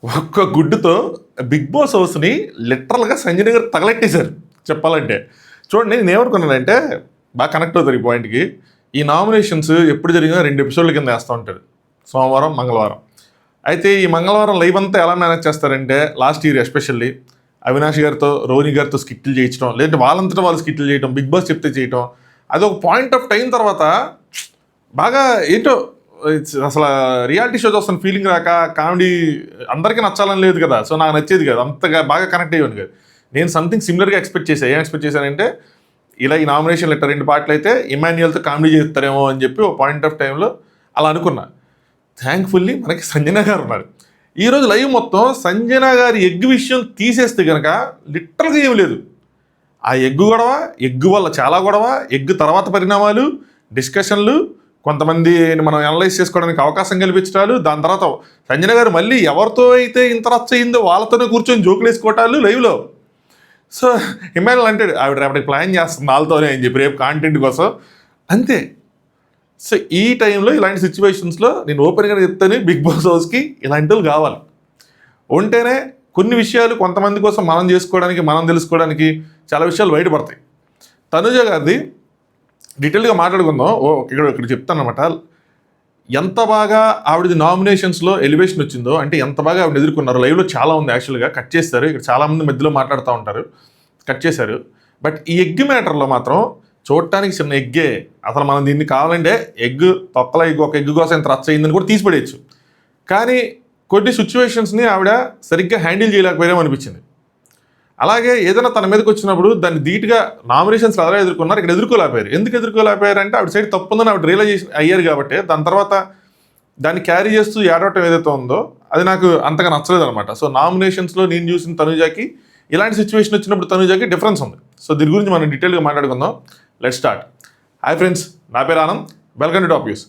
ఒక్క గుడ్డుతో big boss హౌస్ని లిటరల్గా సంజయ్ గారు తగలెట్టేశారు చెప్పాలంటే. చూడండి నేను ఏమనుకున్నానంటే బాగా కనెక్ట్ అవుతారు ఈ పాయింట్కి. ఈ నామినేషన్స్ ఎప్పుడు జరిగినా 2 ఎపిసోడ్ల కింద వేస్తూ ఉంటాడు, సోమవారం మంగళవారం. అయితే ఈ మంగళవారం లైవ్ అంతా ఎలా మేనేజ్ చేస్తారంటే లాస్ట్ ఇయర్ ఎస్పెషల్లీ అవినాష్ గారితో రోహిణి గారితో స్కిట్లు చేయించడం, లేదంటే వాళ్ళంతటా వాళ్ళు స్కిట్లు చేయడం, బిగ్ బాస్ చెప్తే చేయటం, అది ఒక పాయింట్ ఆఫ్ టైం తర్వాత బాగా ఏంటో అసలు రియాలిటీ షో చూస్తున్న ఫీలింగ్ రాక కామెడీ అందరికీ నచ్చాలని లేదు కదా. సో నాకు నచ్చేది కదా, అంతగా బాగా కనెక్ట్ అయ్యాను కదా. నేను సంథింగ్ సిమిలర్గా ఎక్స్పెక్ట్ చేశాను. ఏం ఎక్స్పెక్ట్ చేశానంటే ఇలా ఈ నామినేషన్ లెటర్ 2 పార్ట్లు అయితే ఇమాన్యుయల్తో కామెడీ చేస్తారేమో అని చెప్పి ఒక పాయింట్ ఆఫ్ టైంలో అలా అనుకున్నా. థ్యాంక్ఫుల్లీ మనకి సంజన గారు ఉన్నారు. ఈరోజు లైవ్ మొత్తం సంజన గారి ఎగ్ విషయం తీసేస్తే కనుక లిటరల్గా ఏమి లేదు. ఆ ఎగ్గు గొడవ, ఎగ్గు వల్ల చాలా గొడవ, ఎగ్గు తర్వాత పరిణామాలు, డిస్కషన్లు, కొంతమంది మనం అనలైజ్ చేసుకోవడానికి అవకాశం కల్పించడాలు, దాని తర్వాత సంజన గారు మళ్ళీ ఎవరితో అయితే ఇంత రచ్చ అయిందో వాళ్ళతోనే కూర్చొని జోకులు వేసుకోవటాలు లైవ్లో. సో హిమాలయన్ అంటే ఆవిడ రేపటికి ప్లాన్ చేస్తుంది వాళ్ళతోనే అని చెప్పి రేపు కాంటెంట్ కోసం అంతే. సో ఈ టైంలో ఇలాంటి సిచ్యువేషన్స్లో నేను ఓపెన్గా చెప్తాను, బిగ్ బాస్ హౌస్కి ఇలాంటి వాళ్ళు కావాలి. ఉంటేనే కొన్ని విషయాలు కొంతమంది కోసం మనం చేసుకోవడానికి, మనం తెలుసుకోవడానికి చాలా విషయాలు బయటపడతాయి. తనుజ గారిది డీటెయిల్గా మాట్లాడుకుందాం. ఇక్కడ చెప్తాను అనమాట. ఎంత బాగా ఆవిడది నామినేషన్స్లో ఎలివేషన్ వచ్చిందో, అంటే ఎంత బాగా ఆవిడ ఎదుర్కొన్నారు. లైవ్లో చాలా ఉంది యాక్చువల్గా, కట్ చేస్తారు. ఇక్కడ చాలామంది మధ్యలో మాట్లాడుతూ ఉంటారు, కట్ చేశారు. బట్ ఈ ఎగ్ మ్యాటర్లో మాత్రం చూడటానికి చిన్న ఎగ్గే, అసలు మనం దీన్ని కావాలంటే ఎగ్ తొక్కల ఎగ్, ఒక ఎగ్ కోసం ఎంత రచ్చ అయిందని కూడా తీసిపడేయచ్చు. కానీ కొన్ని సిచ్యువేషన్స్ని ఆవిడ సరిగ్గా హ్యాండిల్ చేయలేకపోయామో అనిపించింది. అలాగే ఏదైనా తన మీదకి వచ్చినప్పుడు దాన్ని ధీటుగా నామినేషన్స్ ఎలా ఎదుర్కొన్నారు, ఇక్కడ ఎదుర్కోలేకపోయారు. ఎందుకు ఎదుర్కోలేకపోయారు అంటే ఆవిడ సైడ్ తప్పుందని ఆవిడ రియలైజేషన్ అయ్యారు కాబట్టి దాని తర్వాత దాన్ని క్యారీ చేస్తూ ఏడవటం ఏదైతే ఉందో అది నాకు అంతగా నచ్చలేదు అనమాట. సో నామినేషన్స్లో నేను చూసిన తనుజాకి ఇలాంటి సిచ్యువేషన్ వచ్చినప్పుడు తనుజాకి డిఫరెన్స్ ఉంది. సో దీని గురించి మనం డీటెయిల్గా మాట్లాడుకుందాం. Let's start. హాయ్ ఫ్రెండ్స్, నా పేరు Anand, welcome to top news.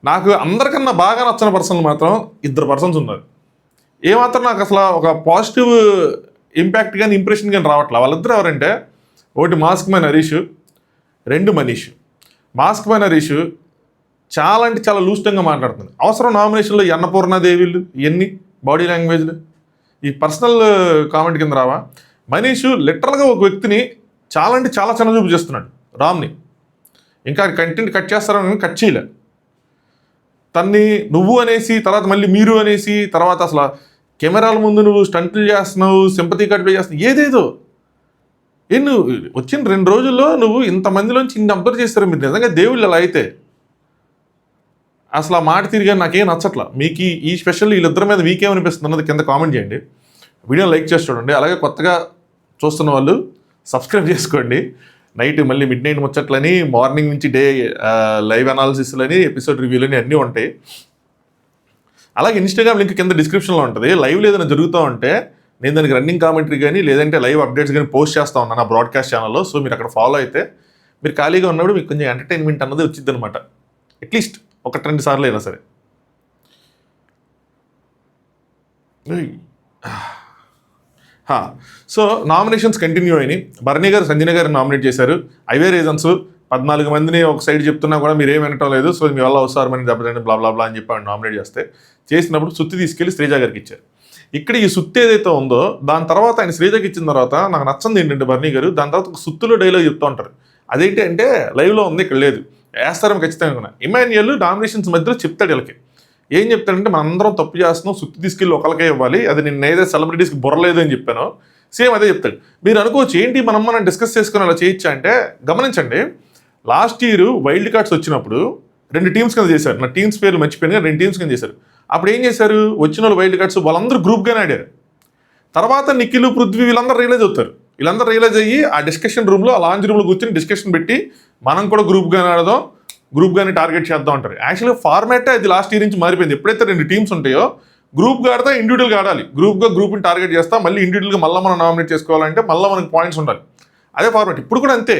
నాకు అందరికన్నా బాగా నచ్చిన పర్సన్లు మాత్రం 2 పర్సన్స్ ఉన్నారు. ఏమాత్రం నాకు అసలు ఒక పాజిటివ్ ఇంపాక్ట్ కానీ ఇంప్రెషన్ కానీ రావట్లేదు. వాళ్ళిద్దరు ఎవరంటే, ఒకటి mask man Harish, 2 Manish. Mask man Harish చాలా అంటే చాలా లూస్టంగా మాట్లాడుతుంది. అవసరం నామినేషన్లో అన్నపూర్ణాదేవిలు ఇవన్నీ బాడీ లాంగ్వేజ్లు ఈ పర్సనల్ కామెంట్ కింద రావా? మనీష్ లిటరల్గా ఒక వ్యక్తిని చాలా అంటే చాలా చిన్న చూపు చేస్తున్నాడు, రామ్ని. ఇంకా కంటెంట్ కట్ చేస్తారని కట్ చేయలే. తన్ని నువ్వు అనేసి, తర్వాత మళ్ళీ మీరు అనేసి, తర్వాత అసలు కెమెరాల ముందు నువ్వు స్టంట్లు చేస్తున్నావు, సింపతి కట్ చేస్తున్నావు, ఏదేదో. నువ్వు వచ్చిన 2 రోజుల్లో నువ్వు ఇంతమందిలోంచి ఇన్ని అబ్జర్వ్ చేస్తారు. మీరు నిజంగా దేవుళ్ళు అలా అయితే అసలు ఆ మాట తిరిగా నాకేం నచ్చట్లా. మీకు ఈ స్పెషల్ వీళ్ళిద్దరి మీద మీకేమనిపిస్తుంది అన్నది కింద కామెంట్ చేయండి. వీడియో లైక్ చేసి చూడండి. అలాగే కొత్తగా చూస్తున్న వాళ్ళు సబ్స్క్రైబ్ చేసుకోండి. నైట్ మళ్ళీ మిడ్నైట్ ముచ్చట్లని, మార్నింగ్ నుంచి డే లైవ్ అనాలిసిస్లని, ఎపిసోడ్ రివ్యూలని అన్నీ ఉంటాయి. అలాగే ఇన్స్టాగ్రామ్ లింక్ కింద డిస్క్రిప్షన్లో ఉంటుంది. లైవ్ ఏదైనా జరుగుతూ ఉంటే నేను దానికి రన్నింగ్ కామెంటరీ కానీ లేదంటే లైవ్ అప్డేట్స్ కానీ పోస్ట్ చేస్తూ ఉన్నాను నా బ్రాడ్కాస్ట్ ఛానల్లో. సో మీరు అక్కడ ఫాలో అయితే మీరు ఖాళీగా ఉన్నప్పుడు మీకు కొంచెం ఎంటర్టైన్మెంట్ అన్నది వచ్చింది అనమాట. అట్లీస్ట్ 1-2 సార్లు అయినా సరే. సో నామినేషన్స్ కంటిన్యూ అయినాయి. భరణి గారు సంజన గారు నామినేట్ చేశారు. అవే రీజన్స్. 14 మందిని ఒక సైడ్ చెప్తున్నా కూడా మీరేం వినటం లేదు, సో మీ వల్ల అవసరం అని దెబ్బతండి బ్లా బ్లా బ్లా అని చెప్పి నామినేట్ చేసినప్పుడు సుత్తి తీసుకెళ్ళి శ్రీజ గారికి ఇచ్చారు. ఇక్కడ ఈ సుత్తి ఏదైతే ఉందో దాని తర్వాత ఆయన శ్రీజకి ఇచ్చిన తర్వాత నాకు నచ్చింది ఏంటంటే భరణి గారు దాని తర్వాత ఒక సుత్తులో డైలాగ్ చెప్తూ ఉంటారు. అదేంటి అంటే లైవ్లో ఉంది, ఇక్కడ లేదు, వేస్తారని ఖచ్చితంగా అనుకున్నా. ఇమాన్యుయల్ నామినేషన్స్ మధ్యలో చెప్తాడు వీళ్ళకి. ఏం చెప్తాడంటే మనం అందరం తప్పు చేస్తున్నాం, సుత్తి తీసుకెళ్ళి ఒకరికే ఇవ్వాలి, అది నేను ఏదైతే సెలబ్రిటీస్కి బుర్రలేదు అని చెప్పాను, సేమ్ అదే చెప్తాడు. మీరు అనుకోవచ్చు ఏంటి మనం డిస్కస్ చేసుకుని అలా చేయొచ్చా అంటే, గమనించండి, లాస్ట్ ఇయర్ వైల్డ్ కార్డ్స్ వచ్చినప్పుడు 2 టీమ్స్ కింద చేశారు. నా టీమ్స్ పేర్లు మర్చిపోయినా 2 టీమ్స్ కింద చేశారు. అప్పుడు ఏం చేశారు, వచ్చిన వాళ్ళు వైల్డ్ కార్డ్స్ వాళ్ళందరూ గ్రూప్గానే ఆడారు. తర్వాత నిఖిల్, పృథ్వీ వీళ్ళందరూ రియలైజ్ అవుతారు. వీళ్ళందరూ రియలైజ్ అయ్యి ఆ డిస్కషన్ రూమ్లో, ఆ లాంజ్ రూమ్లో కూర్చొని డిస్కషన్ పెట్టి మనం కూడా గ్రూప్గానే ఆడదాం, గ్రూప్గానే టార్గెట్ చేద్దాం అంటారు. యాక్చువల్గా ఫార్మాటే అది లాస్ట్ ఇయర్ నుంచి మారిపోయింది. ఎప్పుడైతే 2 టీమ్స్ ఉంటాయో గ్రూప్గా ఆడతా, ఇండివిజువల్గా ఆడాలి. గ్రూప్ని టార్గెట్ చేస్తా, మళ్ళీ ఇండివిజువల్గా మళ్ళీ మనం నామినేట్ చేసుకోవాలంటే మళ్ళీ మనకు పాయింట్స్ ఉండాలి. అదే ఫార్మాట్. ఇప్పుడు కూడా అంతే.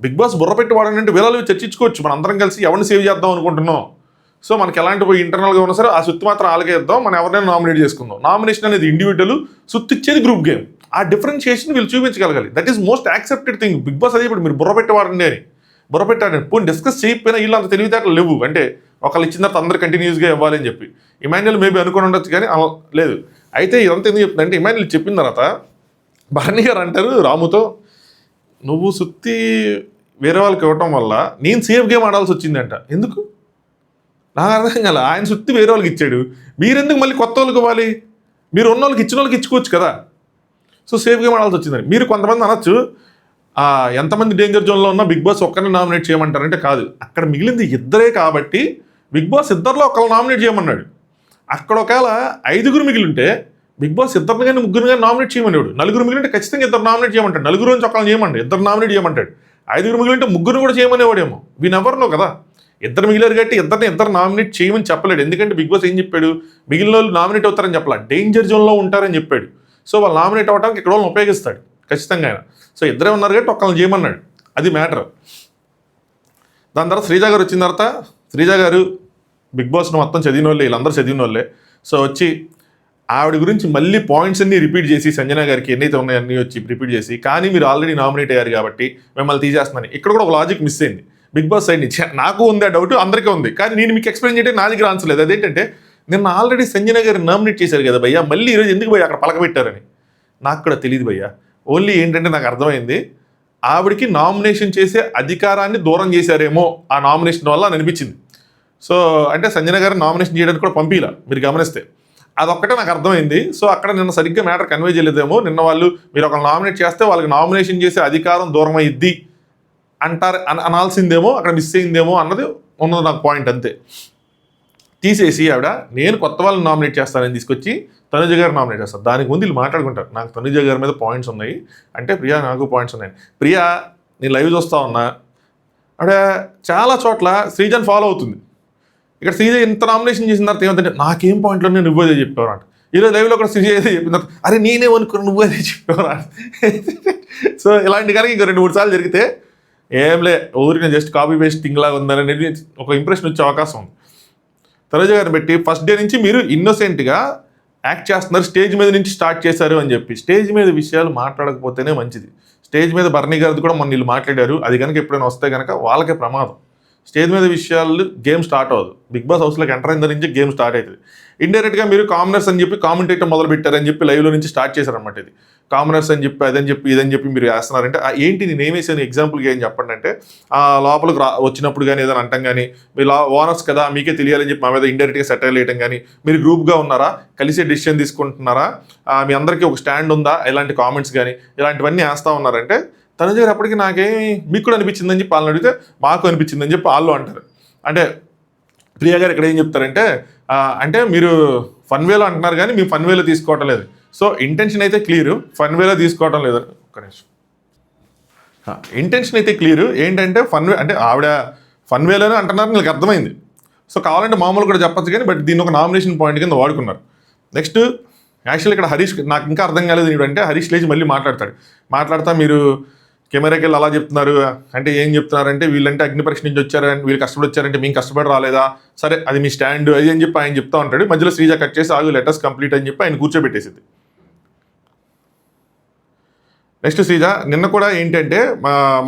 బిగ్ బాస్ బుర్ర పెట్టి వాడాలంటే వీళ్ళు చర్చించుకోవచ్చు. మనం అందరం కలిసి ఎవరిని సేవ్ చేద్దాం అనుకుంటున్నాం. సో మనకి ఎలాంటి ఇంటర్నల్గా ఉన్నా సరే ఆ సుత్తి మాత్రం ఆలకే ఇద్దాం, మనం ఎవరైనా నామినేట్ చేసుకుందాం. నామినేషన్ అనేది ఇండివిజువల్, సుత్తి ఇచ్చేది గ్రూప్ గేమ్. ఆ డిఫరెన్షియేషన్ వీళ్ళు చూపించగలగాలి. That is most accepted thing. Bigg Boss అదే ఇప్పుడు మీరు బుర్ర పెట్టి వాడండి అని బుర్ర పెట్టాడండి. పోనీ డిస్కస్ చేయకపోయినా వీళ్ళు అంత తెలివితేటలు లేవు. అంటే ఒకళ్ళు ఇచ్చిన తర్వాత అందరు కంటిన్యూస్గా ఇవ్వాలి అని చెప్పి ఇమాన్యుయల్ మేబీ అనుకుని ఉండొచ్చు, కానీ లేదు. అయితే ఇదంతా ఎందుకు చెప్తుందంటే ఇమాన్యుల్ చెప్పిన తర్వాత భరణి గారు అంటారు రాముతో, నువ్వు సుత్తి వేరే వాళ్ళకి ఇవ్వటం వల్ల నేను సేఫ్ గేమ్ ఆడాల్సి వచ్చిందంట. ఎందుకు నాకు అర్థం కాల. ఆయన సుత్తి వేరే వాళ్ళకి ఇచ్చాడు, మీరెందుకు మళ్ళీ కొత్త వాళ్ళకి ఇవ్వాలి? మీరు ఉన్న వాళ్ళకి ఇచ్చిన వాళ్ళకి ఇచ్చుకోవచ్చు కదా. సో సేఫ్ గేమ్ ఆడాల్సి వచ్చిందని మీరు కొంతమంది అనొచ్చు. ఎంతమంది డేంజర్ జోన్లో ఉన్నా బిగ్ బాస్ ఒక్కరిని నామినేట్ చేయమంటారంటే కాదు, అక్కడ మిగిలింది ఇద్దరే కాబట్టి బిగ్ బాస్ ఇద్దరిలో ఒకళ్ళు నామినేట్ చేయమన్నాడు. అక్కడ ఒకవేళ 5గురు మిగిలి ఉంటే బిగ్ బాస్ ఇద్దరిని కానీ ముగ్గురు కానీ నామినేట్ చేయమన్నాడు. 4గురు మిగిలింటే ఖచ్చితంగా ఇద్దరు నామినేట్ చేయమంటాడు. 4గురు నుంచి ఒకళ్ళని చేయమండి, ఇద్దరు నామినేట్ చేయమంటాడు. 5గురు మిగిలింటే ముగ్గురు కూడా చేయమనేవాడేమో. వీనెవరినో కదా, ఇద్దరు మిగిలారు కాబట్టి ఇద్దరు నామినేట్ చేయమని చెప్పలేడు. ఎందుకంటే బిగ్ బాస్ ఏం చెప్పాడు, మిగిలిన వాళ్ళు నామినేట్ అవుతారని చెప్పాల, డేంజర్ జోన్లో ఉంటారని చెప్పాడు. సో వాళ్ళు నామినేట్ అవ్వడానికి ఇక్కడ వాళ్ళని ఉపయోగిస్తాడు ఖచ్చితంగా ఆయన. సో ఇద్దరే ఉన్నారు కాబట్టి ఒక్కళ్ళని చేయమన్నాడు, అది మ్యాటర్. దాని తర్వాత శ్రీజ గారు వచ్చిన తర్వాత, శ్రీజ గారు బిగ్ బాస్ను మొత్తం చదివిన వాళ్ళే, వీళ్ళందరూ చదివిన వాళ్ళే. సో వచ్చి ఆవిడ గురించి మళ్ళీ పాయింట్స్ అన్ని రిపీట్ చేసి, సంజన గారికి ఎన్నైతే ఉన్నాయో అన్నీ వచ్చి రిపీట్ చేసి, కానీ మీరు ఆల్రెడీ నామినేట్ అయ్యారు కాబట్టి మిమ్మల్ని తీసేస్తున్నాను. ఇక్కడ కూడా ఒక లాజిక్ మిస్ అయింది బిగ్ బాస్ సైడ్ నుంచి. నాకు ఉంది ఆ డౌట్, అందరికీ ఉంది, కానీ నేను మీకు ఎక్స్ప్లెయిన్ చేయడం నా దగ్గర ఆన్సర్ లేదు. అదేంటంటే నిన్న ఆల్రెడీ సంజన గారు నామినేట్ చేశారు కదా భయ్యా, మళ్ళీ ఈరోజు ఎందుకు భయ్యా అక్కడ పలకబెట్టారని నాకు కూడా తెలియదు భయ్యా. ఓన్లీ ఏంటంటే నాకు అర్థమైంది, ఆవిడికి నామినేషన్ చేసే అధికారాన్ని దూరం చేశారేమో ఆ నామినేషన్ వల్ల అని అనిపించింది. సో అంటే సంజన గారు నామినేషన్ చేయడానికి కూడా పంపిలా, మీరు గమనిస్తే అదొక్కటే నాకు అర్థమైంది. సో అక్కడ నిన్న సరిగ్గా మ్యాటర్ కన్వే చేయలేదేమో. నిన్న వాళ్ళు మీరు ఒకళ్ళు నామినేట్ చేస్తే వాళ్ళకి నామినేషన్ చేసే అధికారం దూరం అయ్యిద్ది అంటారు అనాల్సిందేమో, అక్కడ మిస్ అయిందేమో అన్నది ఉన్నది నాకు పాయింట్. అంతే తీసేసి ఆవిడ నేను కొత్త వాళ్ళని నామినేట్ చేస్తానని తీసుకొచ్చి తనుజ గారు నామినేట్ చేస్తారు. దానికి ముందు వీళ్ళు మాట్లాడుకుంటారు, నాకు తనుజ గారి మీద పాయింట్స్ ఉన్నాయి అంటే ప్రియా నాకు పాయింట్స్ ఉన్నాయి. ప్రియా నేను లైవ్ చూస్తా ఉన్నా, ఆవిడ చాలా చోట్ల శ్రీజన్ ఫాలో అవుతుంది. ఇక్కడ శ్రీజ ఇంత నామినేషన్ చేసిన తర్వాత ఏమంటే నాకేం పాయింట్లో నేను నువ్వు అదే చెప్పేవారు అంట. ఈరోజు లైవ్లో కూడా శ్రీజ ఏదో చెప్పిన తర్వాత అరే నేనేమనుకున్నాను నువ్వు అదే చెప్పేవారు. సో ఇలాంటి కనుక ఇంకో 2-3 సార్లు జరిగితే ఏంలే ఊరికి జస్ట్ కాపీ పేస్ట్ థింగ్ లాగా ఉందని ఒక ఇంప్రెషన్ వచ్చే అవకాశం ఉంది. తనుజ గారిని పెట్టి ఫస్ట్ డే నుంచి మీరు ఇన్నోసెంట్గా యాక్ట్ చేస్తున్నారు, స్టేజ్ మీద నుంచి స్టార్ట్ చేశారు అని చెప్పి. స్టేజ్ మీద విషయాలు మాట్లాడకపోతేనే మంచిది. స్టేజ్ మీద భరణి గారిది కూడా మొన్న వీళ్ళు మాట్లాడారు, అది కనుక ఎప్పుడైనా వస్తే కనుక వాళ్ళకే ప్రమాదం. స్టేజ్ మీద విషయాలు గేమ్ స్టార్ట్ అవ్వదు. బిగ్ బాస్ హౌస్లోకి ఎంటర్ అయిన నుంచి గేమ్ స్టార్ట్ అవుతుంది. ఇండైరెక్ట్గా మీరు కామనర్స్ అని చెప్పి కామెంటేటర్ మొదలు పెట్టారని చెప్పి లైవ్లో నుంచి స్టార్ట్ చేశారనమాట. ఇది కామనర్స్ అని చెప్పి అదని చెప్పి ఇదని చెప్పి మీరు వేస్తున్నారంటే ఏంటి నేను ఏమేసాను ఎగ్జాంపుల్గా ఏం చెప్పండి అంటే లోపలికి వచ్చినప్పుడు కానీ ఏదైనా అంటాం కానీ మీరు ఓనర్స్ కదా మీకే తెలియాలని చెప్పి మా మీద ఇండైరెక్ట్గా సెటిల్ వేయడం కానీ, మీరు గ్రూప్గా ఉన్నారా, కలిసి డెసిషన్ తీసుకుంటున్నారా, మీ అందరికీ ఒక స్టాండ్ ఉందా, ఇలాంటి కామెంట్స్ కానీ ఇలాంటివన్నీ వేస్తూ ఉన్నారంటే తనుజ గారు అప్పటికి నాకేమి మీకు కూడా అనిపించిందని చెప్పి వాళ్ళని అడిగితే మాకు అనిపించిందని చెప్పి వాళ్ళు అంటారు. అంటే ప్రియా గారు ఇక్కడ ఏం చెప్తారంటే అంటే మీరు ఫన్ వేలో అంటున్నారు కానీ మీ ఫన్ వేలో తీసుకోవటం లేదు. సో ఇంటెన్షన్ అయితే క్లియర్, ఫన్ వేలో తీసుకోవటం లేదు. ఒక్క నిమిషం, ఇంటెన్షన్ అయితే క్లియర్. ఏంటంటే ఫన్ వే అంటే ఆవిడ ఫన్ వేలోనే అంటున్నారు మీకు అర్థమైంది. సో కావాలంటే మామూలు కూడా చెప్పచ్చు కానీ బట్ దీన్ని ఒక నామినేషన్ పాయింట్ కింద వాడుకున్నారు. నెక్స్ట్ యాక్చువల్లీ ఇక్కడ హరీష్ నాకు ఇంకా అర్థం కాలేదు ఏంటంటే హరీష్ లేచి మళ్ళీ మాట్లాడతా మీరు కెమెరాకి వెళ్ళి అలా చెప్తున్నారు అంటే ఏం చెప్తున్నారంటే వీళ్ళంటే అగ్ని పరీక్ష నుంచి వచ్చారని వీళ్ళు కష్టపడి వచ్చారంటే మేము కష్టపడి రాలేదా, సరే అది మీ స్టాండ్ అది అని చెప్పి ఆయన చెప్తా ఉంటాడు. మధ్యలో శ్రీజ కట్ చేసి ఆగు లెటర్స్ కంప్లీట్ అని చెప్పి ఆయన కూర్చోబెట్టేసింది. నెక్స్ట్ శ్రీజ నిన్న కూడా ఏంటంటే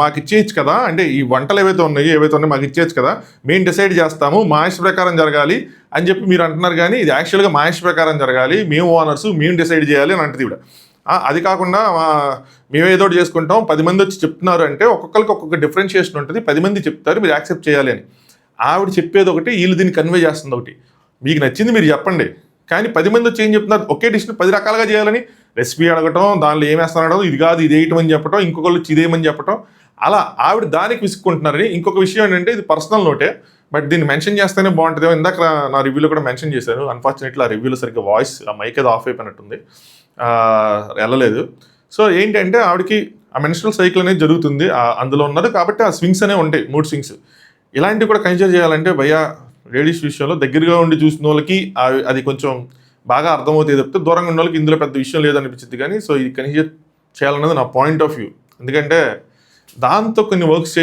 మాకు ఇచ్చేయచ్చు కదా, అంటే ఈ వంటలు ఏవైతే ఉన్నాయి మాకు ఇచ్చేయచ్చు కదా, మేము డిసైడ్ చేస్తాము మా ఇష్ట ప్రకారం జరగాలి అని చెప్పి మీరు అంటున్నారు. కానీ ఇది యాక్చువల్గా మా ఇష్ట ప్రకారం జరగాలి, మేము ఓనర్స్ మేము డిసైడ్ చేయాలి అని అంటుంది ఇవిడ. అది కాకుండా మేము ఏదో చేసుకుంటాం 10 మంది వచ్చి చెప్తున్నారు అంటే ఒక్కొక్కరికి ఒక్కొక్క డిఫరెన్షియేషన్ ఉంటుంది, 10 మంది చెప్తారు మీరు యాక్సెప్ట్ చేయాలి అని. ఆవిడ చెప్పేది ఒకటి, వీళ్ళు దీన్ని కన్వే చేస్తుంది ఒకటి. మీకు నచ్చింది మీరు చెప్పండి, కానీ 10 మంది వచ్చి ఏం చెప్తున్నారు ఒకే డిష్ని 10 రకాలుగా చేయాలని రెసిపీ అడగటం, దానిలో ఏం వేస్తానడం, ఇది కాదు ఇది వేయటం అని చెప్పటం, ఇంకొకళ్ళు ఇదేమని చెప్పటం, అలా ఆవిడ దానికి విసుక్కుంటున్నారని. ఇంకొక విషయం ఏంటంటే ఇది పర్సనల్ నోటే బట్ దీన్ని మెన్షన్ చేస్తేనే బాగుంటుంది. ఇందాక నా రివ్యూలో కూడా మెన్షన్ చేశాను, అన్ఫార్చునేట్లీ ఆ రివ్యూలో సరిగ్గా వాయిస్ ఆ మైక్ ఏదో ఆఫ్ అయిపోయినట్టుంది, వెళ్ళలేదు. సో ఏంటంటే ఆవిడకి ఆ మెన్స్ట్రల్ సైకిల్ అనేది జరుగుతుంది, అందులో ఉన్నది కాబట్టి ఆ స్వింగ్స్ అనేవి ఉంటాయి, మూడ్ స్వింగ్స్. ఇలాంటివి కూడా కన్సిడర్ చేయాలంటే భయ్యా లేడీస్ విషయంలో దగ్గరగా ఉండి చూసిన వాళ్ళకి అది కొంచెం బాగా అర్థమవుతుంది తప్పితే దూరంగా ఉన్న వాళ్ళకి ఇందులో పెద్ద విషయం లేదనిపించింది. కానీ సో ఇది కన్సిడర్ చేయాలన్నది నా పాయింట్ ఆఫ్ వ్యూ. ఎందుకంటే దాంతో కొన్ని వర్క్స్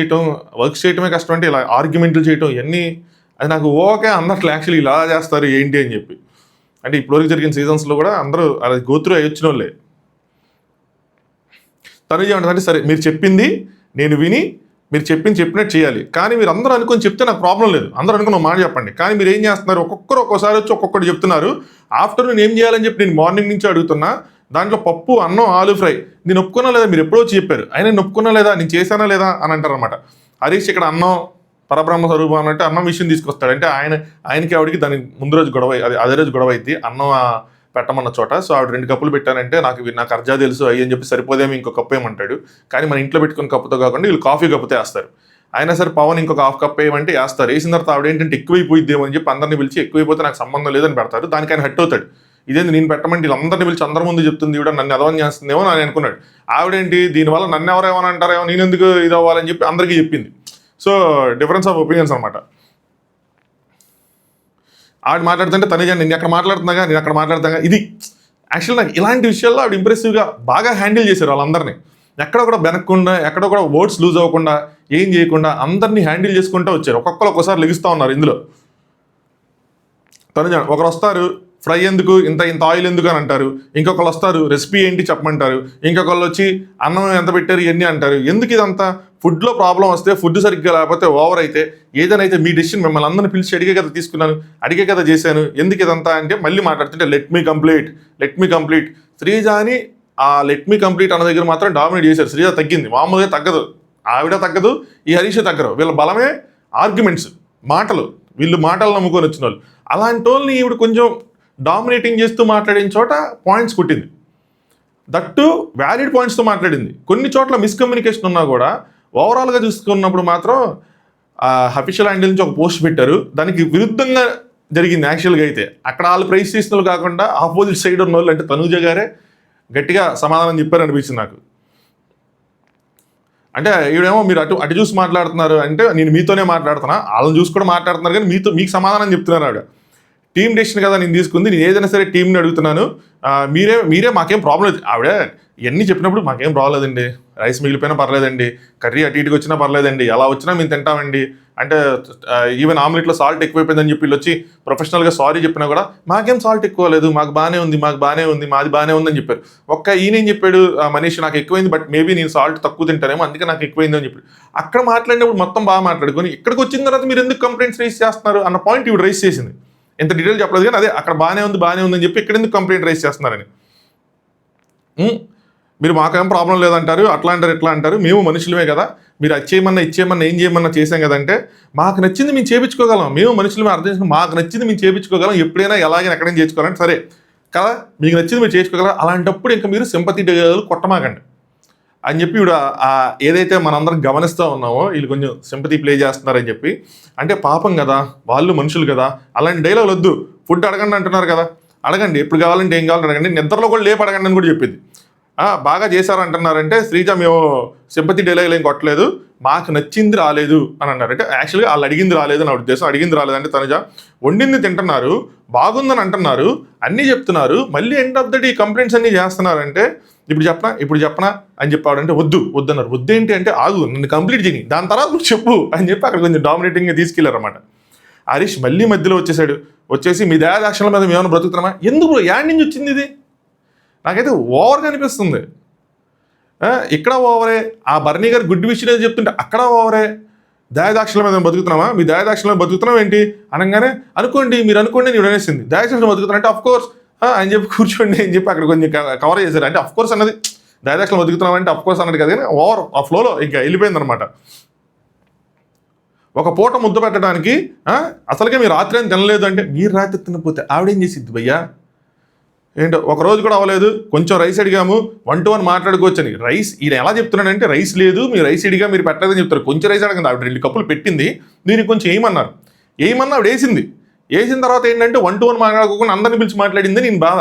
చేయటమే కష్టం. అంటే ఇలా ఆర్గ్యుమెంట్లు చేయటం ఇవన్నీ అది నాకు ఓకే అన్నట్లు యాక్చువల్లీ ఇలా చేస్తారు ఏంటి అని చెప్పి. అంటే ఇప్పటివరకు జరిగిన సీజన్స్లో కూడా అందరూ అలా గోత్రూ అయ్యొచ్చిన వాళ్ళే. తను ఏమంటుందంటే సరే మీరు చెప్పింది నేను విని మీరు చెప్పినట్టు చేయాలి. కానీ మీరు అందరూ అనుకొని చెప్తే నాకు ప్రాబ్లం లేదు. అందరూ అనుకుని ఒక మాట చెప్పండి. కానీ మీరు ఏం చేస్తున్నారు, ఒక్కొక్కసారి వచ్చి ఒక్కొక్కటి చెప్తున్నారు. ఆఫ్టర్నూన్ ఏం చేయాలని చెప్పి నేను మార్నింగ్ నుంచి అడుగుతున్నా. దాంట్లో పప్పు, అన్నం, ఆలు ఫ్రై నేను ఒప్పుకున్నా లేదా, మీరు ఎప్పుడో వచ్చి చెప్పారు. అయినా నేను ఒప్పుకున్నా లేదా, నేను చేశానా లేదా అని అంటారు అనమాట. హరీష్ ఇక్కడ అన్నం పరబ్రహ్మ స్వరూపం అన్నట్టు అన్నం విషయం తీసుకొస్తాడు. అంటే ఆయనకి ఆవిడికి దానికి ముందు రోజు గొడవ, అదే రోజు గొడవ అయింది అన్నం పెట్టమన్న చోట. సో ఆవిడ 2 కప్పులు పెట్టానంటే నాకు అర్జా తెలుసు అయ్యి అని చెప్పి సరిపోదేమో ఇంకో కప్పు ఏమంటాడు. కానీ మన ఇంట్లో పెట్టుకున్న కప్పుతో కాకుండా వీళ్ళు కాఫీ కప్పుతో వేస్తారు. అయినా సరే పవన్ ఇంకొక హాఫ్ కప్ వేయమంటే వేస్తారు. వేసిన తర్వాత ఆవిడ ఏంటంటే ఎక్కువైపోయిద్దేమో అని చెప్పి అందరిని పిలిచి ఎక్కువైపోతే నాకు సంబంధం లేదని పెడతారు. దానికి ఆయన హట్ అవుతాడు. ఇదేంటి నేను పెట్టమంటే వీళ్ళందరినీ పిలిచి అందరి ముందు చెప్తుంది ఇవిడ, నన్ను అదవం చేస్తుందేమో అని అనుకున్నాడు. ఆవిడేంటి దీనివల్ల నన్ను ఎవరేమో అంటారేమో, నేను ఎందుకు ఇది అవ్వాలని చెప్పి అందరికీ చెప్పింది. సో డిఫరెన్స్ ఆఫ్ ఒపీనియన్స్ అనమాట. ఆవిడ మాట్లాడుతుంటే తనిజా నేను అక్కడ మాట్లాడుతున్నాగా, నేను అక్కడ మాట్లాడుతాగా. ఇది యాక్చువల్ నాకు ఇలాంటి విషయాల్లో ఆవిడ ఇంప్రెసివ్గా బాగా హ్యాండిల్ చేశారు వాళ్ళందరినీ. ఎక్కడ కూడా వెనక్కుండా, ఎక్కడ కూడా వర్డ్స్ లూజ్ అవ్వకుండా, ఏం చేయకుండా అందరినీ హ్యాండిల్ చేసుకుంటూ వచ్చారు. ఒక్కొక్కరు లెగిస్తూ ఉన్నారు ఇందులో. తనుజ ఒకరు వస్తారు, ఫ్రై ఎందుకు, ఇంత ఆయిల్ ఎందుకు అని అంటారు. ఇంకొకళ్ళు వస్తారు, రెసిపీ ఏంటి చెప్పమంటారు. ఇంకొకళ్ళు వచ్చి అన్నం ఎంత పెట్టారు ఇవన్నీ అంటారు. ఎందుకు ఇదంతా? ఫుడ్లో ప్రాబ్లం వస్తే, ఫుడ్ సరిగ్గా లేకపోతే, ఓవర్ అయితే, ఏదైనా అయితే మీ డెసిషన్ మిమ్మల్ని అందరిని పిలిచి అడిగే కదా తీసుకున్నాను, అడిగే కదా చేశాను, ఎందుకు ఇదంతా అంటే మళ్ళీ మాట్లాడుతుంటే లెట్ మీ కంప్లీట్ శ్రీజ అని ఆ లెట్ మీ కంప్లీట్ అన్న దగ్గర మాత్రం డామినేట్ చేశారు. శ్రీజ తగ్గింది, మామూలుగా తగ్గదు, ఆవిడ తగ్గదు, ఈ హరీష్ తగ్గరు. వీళ్ళ బలమే ఆర్గ్యుమెంట్స్, మాటలు. వీళ్ళు మాటలు నమ్ముకొని వచ్చిన వాళ్ళు. అలాంటి వాళ్ళని ఈవిడ కొంచెం డామినేటింగ్ చేస్తూ మాట్లాడిన చోట పాయింట్స్ కొట్టింది. దట్టు వ్యాలిడ్ పాయింట్స్తో మాట్లాడింది. కొన్ని చోట్ల మిస్కమ్యూనికేషన్ ఉన్నా కూడా ఓవరాల్గా చూసుకున్నప్పుడు మాత్రం అఫీషియల్ హ్యాండిల్ నుంచి ఒక పోస్ట్ పెట్టారు, దానికి విరుద్ధంగా జరిగింది. యాక్చువల్గా అయితే అక్కడ వాళ్ళు ప్రైస్ చేసిన వాళ్ళు కాకుండా ఆపోజిట్ సైడ్ ఉన్న వాళ్ళు అంటే తనూజ గారే గట్టిగా సమాధానం చెప్పారు అనిపించింది నాకు. అంటే ఈవిడేమో మీరు అటు చూసి మాట్లాడుతున్నారు అంటే నేను మీతోనే మాట్లాడుతున్నా, వాళ్ళని చూసి కూడా మాట్లాడుతున్నారు, కానీ మీకు సమాధానం చెప్తున్నారు. ఆవిడ టీం డెసిషన్ కదా నేను తీసుకుంది, నేను ఏదైనా సరే టీంని అడుగుతున్నాను, మీరే మాకేం ప్రాబ్లం లేదు. ఆవిడ ఇవన్నీ చెప్పినప్పుడు మాకేం ప్రాబ్లం లేదండి, రైస్ మిగిలిపోయినా పర్లేదండి, కర్రీ అటు ఇటుకి వచ్చినా పర్లేదండి, ఎలా వచ్చినా మేము తింటామండి. అంటే ఈవెన్ ఆమ్లెట్లో సాల్ట్ ఎక్కువైపోయిందని చెప్పి వీళ్ళు వచ్చి ప్రొఫెషనల్గా సారీ చెప్పినా కూడా మాకేం సాల్ట్ ఎక్కువ లేదు, మాది బాగానే ఉందని చెప్పారు. ఈయనేం చెప్పాడు, మనీష్ నాకు ఎక్కువైంది, బట్ మేబీ నేను సాల్ట్ తక్కువ తింటానేమో అందుకే నాకు ఎక్కువైంది అని చెప్పాడు. అక్కడ మాట్లాడినప్పుడు మొత్తం బాగా మాట్లాడుకొని ఇక్కడికి వచ్చిన తర్వాత మీరు ఎందుకు కంప్లైంట్స్ రైస్ చేస్తున్నారు అన్న పాయింట్ ఇవి రైస్ చేసింది. ఎంత డీటెయిల్ చెప్పలేదు కానీ అదే అక్కడ బాగానే ఉందని చెప్పి ఇక్కడ ఎందుకు కంప్లైంట్ రైస్ చేస్తున్నారని. మీరు మాకేం ప్రాబ్లం లేదంటారు, అట్లా అంటారు ఇట్లా అంటారు, మేము మనుషులమే కదా, మీరు ఇచ్చేయమన్నా ఏం చేయమన్నా చేసాం కదంటే మాకు నచ్చింది మేము చేయించుకోగలం, మేము మనుషులమే అర్థం చేసుకుని మాకు నచ్చింది మేము చేయించుకోగలం, ఎప్పుడైనా ఎలాగైనా ఎక్కడైనా చేయించుకోవాలంటే సరే కదా, మీకు నచ్చింది మీరు చేసుకోగలం, అలాంటప్పుడు ఇంకా మీరు సింపతి డైలాగులు కొట్టమాకండి అని చెప్పి ఇప్పుడు ఏదైతే మనందరం గమనిస్తూ ఉన్నామో వీళ్ళు కొంచెం సింపతి ప్లే చేస్తున్నారని చెప్పి. అంటే పాపం కదా, వాళ్ళు మనుషులు కదా, అలాంటి డైలాగులు వద్దు. ఫుడ్ అడగండి అంటున్నారు కదా, అడగండి, ఎప్పుడు కావాలంటే ఏం కావాలంటే అడగండి, నిద్రలో కూడా లేపు అడగండి అని కూడా చెప్పింది. బాగా చేశారంటున్నారంటే శ్రీజ మేము సింపతి డైలాగులు ఏం కొట్టలేదు, మాకు నచ్చింది రాలేదు అని అన్నారు. అంటే యాక్చువల్గా వాళ్ళు అడిగింది రాలేదు నా ఉద్దేశం. అడిగింది రాలేదంటే తనుజ వండింది తింటున్నారు, బాగుందని అంటున్నారు, అన్నీ చెప్తున్నారు, మళ్ళీ end of the day complaints అన్నీ చేస్తున్నారంటే ఇప్పుడు చెప్పనా అని చెప్పాడంటే వద్దన్నారు. వద్దేంటి అంటే ఆగు, నన్ను కంప్లీట్ చేయని, దాని తర్వాత నువ్వు చెప్పు అని చెప్పి అక్కడ కొంచెం డామినేటింగ్గా తీసుకెళ్లారన్నమాట. హరీష్ మళ్ళీ మధ్యలో వచ్చేసి మీ దయాదాక్షల మీద మేమైనా బ్రతుకుతున్నామా, ఎందుకు యాడ్ నుంచి వచ్చింది ఇది, నాకైతే ఓవర్గా అనిపిస్తుంది. ఇక్కడ ఓవరే, ఆ బర్నీ గారు గుడ్ విషయం చెప్తుంటే అక్కడ ఓవరే, దయాదాక్షల మీద బతుకుతున్నామా, మీ దయాదాక్షల మీద బతుకుతున్నాం ఏంటి అనగానే మీరు అనుకోండి నేను అనేసింది, దయాదాక్షల బతుకుతున్నా అంటే అఫ్ కోర్స్ అని చెప్పి కూర్చోండి అని చెప్పి అక్కడ కొంచెం కవర్ చేశారు. అంటే అఫ్ కోర్స్ అన్నది దయాదాక్షలు బతుకుతున్నాం అంటే అఫ్ కోర్స్ అన్నది కదా, కానీ ఓవర్ ఆ ఫ్లోలో ఇంకా వెళ్ళిపోయింది అనమాట. ఒక పూట ముద్ద పెట్టడానికి అసలుకే మీరు రాత్రి ఏం తినలేదు అంటే మీరు రాత్రి తినకపోతే ఆవిడేం చేసిద్ది భయ్యా, ఏంటో ఒక రోజు కూడా అవ్వలేదు, కొంచెం రైస్ అడిగాము 1-to-1 మాట్లాడుకోవచ్చు అని. రైస్ ఈయన ఎలా చెప్తున్నాడంటే రైస్ లేదు, మీరు రైస్ అడిగా మీరు పెట్టలేదని చెప్తారు. కొంచెం రైస్ అడగండి, ఆవిడ 2 కప్పులు పెట్టింది, దీనికి కొంచెం ఏమన్నా ఆవిడ వేసిన తర్వాత ఏంటంటే 1-to-1 మాట్లాడుకోకుండా అందరిని పిలిచి మాట్లాడింది నేను బాధ.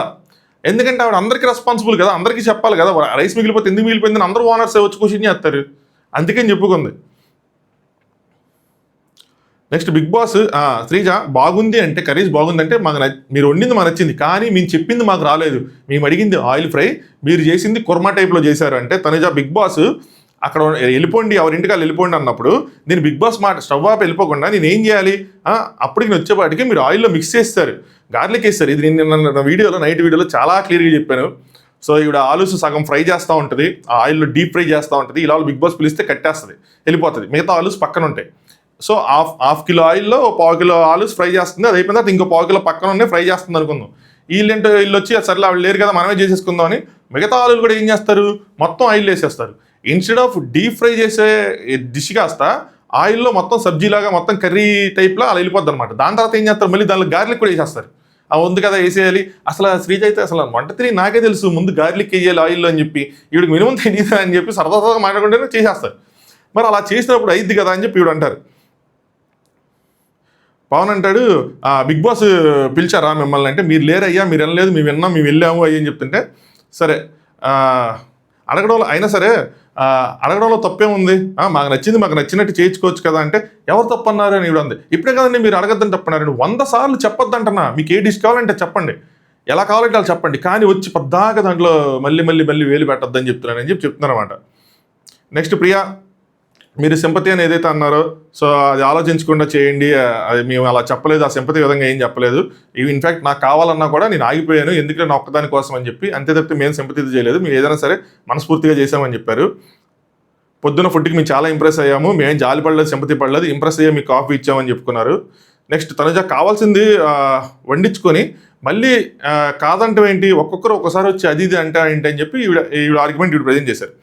ఎందుకంటే ఆవిడ అందరికీ రెస్పాన్సిబుల్ కదా, అందరికీ చెప్పాలి కదా, రైస్ మిగిలిపోతే ఎందుకు మిగిలిపోయిందని అందరూ ఓనర్స్ వచ్చి క్వశ్చన్ చేస్తారు, అందుకని చెప్పుకుంది. నెక్స్ట్ బిగ్ బాస్ శ్రీజ బాగుంది అంటే కర్రీస్ బాగుంది అంటే మీరు వండింది మాకు నచ్చింది, కానీ మేము చెప్పింది మాకు రాలేదు, మేము అడిగింది ఆయిల్ ఫ్రై, మీరు చేసింది కుర్మా టైప్లో చేశారు అంటే తనుజ బిగ్ బాస్ అక్కడ వెళ్ళిపోండి ఎవరింటికి వాళ్ళు వెళ్ళిపోండి అన్నప్పుడు నేను బిగ్ బాస్ మాట స్టవ్ ఆపి వెళ్ళిపోకుండా నేను ఏం చేయాలి, అప్పటికి వచ్చేపాటికి మీరు ఆయిల్లో మిక్స్ చేస్తారు, గార్లిక్ వేస్తారు. ఇది నేను నైట్ వీడియోలో చాలా క్లియర్గా చెప్పాను. సో ఈవిడ ఆలూస్ సగం ఫ్రై చేస్తూ ఉంటుంది, ఆ ఆయిల్లో డీప్ ఫ్రై చేస్తూ ఉంటుంది. ఇలా బిగ్ బాస్ పిలిస్తే కట్టేస్తుంది, వెళ్ళిపోతుంది. మిగతా ఆలూస్ పక్కన ఉంటాయి. సో హాఫ్ కిలో ఆయిల్లో 1/4 కిలో ఆలూస్ ఫ్రై చేస్తుంది. అది అయిపోయిన తర్వాత ఇంకో 1/4 కిలో పక్కన ఉన్నాయి ఫ్రై చేస్తుంది అనుకుందాం. వీళ్ళేంటో వీళ్ళు వచ్చి సర్లే ఆవిడ లేరు కదా మనమే చేసేసుకుందాం అని మిగతా ఆలులు కూడా ఏం చేస్తారు, మొత్తం ఆయిల్ వేసేస్తారు. ఇన్స్టెడ్ ఆఫ్ డీప్ ఫ్రై చేసే డిష్ కాస్త ఆయిల్లో మొత్తం సబ్జీలాగా మొత్తం కర్రీ టైప్లో అలా వెళ్ళిపోద్ది అనమాట. దాని తర్వాత ఏం చేస్తారు, మళ్ళీ దానిలో గార్లిక్ కూడా వేసేస్తారు. అది ఉంది కదా వేసేయాలి. అసలు శ్రీజ అయితే అసలు వంట తిరిగి నాకే తెలుసు ముందు గార్లిక్ వేయాలి ఆయిల్లో అని చెప్పి, ఈవిడికి మినిమం తెలియదు అని చెప్పి సరదాగా మాట్లాడుకుంటేనే చేసేస్తారు. మరి అలా చేసినప్పుడు అయింది కదా అని చెప్పి ఈవిడ అంటారు. పవన్ అంటాడు బిగ్ బాస్ పిలిచారా మిమ్మల్ని అంటే, మీరు లేరయ్యా, మీరు వెళ్ళలేదు, మేము విన్నాం, మేము వెళ్ళాము అయ్యి అని చెప్తుంటే, సరే అడగడంలో అయినా సరే అడగడంలో తప్పేముంది, మాకు నచ్చినట్టు చేయించుకోవచ్చు కదా అంటే, ఎవరు తప్పన్నారు అని ఇవ్వండి. ఇప్పుడే కదండి మీరు అడగద్దని తప్పన్నారు. 100 సార్లు చెప్పొద్దంటన్నా, మీకు ఏ డిష్ కావాలంటే చెప్పండి, ఎలా కావాలంటే అలా చెప్పండి, కానీ వచ్చి పద్దాక దాంట్లో మళ్ళీ వేలు పెట్టొద్దని చెప్తున్నానని చెప్తున్నారు అనమాట. నెక్స్ట్ ప్రియా, మీరు సింపతి అని ఏదైతే అన్నారో సో అది ఆలోచించకుండా చేయండి. అది మేము అలా చెప్పలేదు, ఆ సింపతి విధంగా ఏం చెప్పలేదు. ఇవి ఇన్ఫ్యాక్ట్ నాకు కావాలన్నా కూడా నేను ఆగిపోయాను, ఎందుకంటే నా ఒక్కదాని కోసం అని చెప్పి, అంతే తప్పితే మేము సింపతి చేయలేదు, మేము ఏదైనా సరే మనస్ఫూర్తిగా చేసామని చెప్పారు. పొద్దున్న ఫుడ్కి మేము చాలా ఇంప్రెస్ అయ్యాము, మేమేం జాలి పడలేదు, సింపతి పడలేదు, ఇంప్రెస్ అయ్యా మీకు కాఫీ ఇచ్చామని చెప్పుకున్నారు. నెక్స్ట్ తనుజ కావాల్సింది వండించుకొని మళ్ళీ కాదంటే ఏంటి, ఒక్కొక్కరు ఒక్కసారి వచ్చి అది ఇది అంటే ఏంటి అని చెప్పి ఈవిడ ఆర్గ్యుమెంట్ ఈవిడ ప్రజెంట్ చేశారు.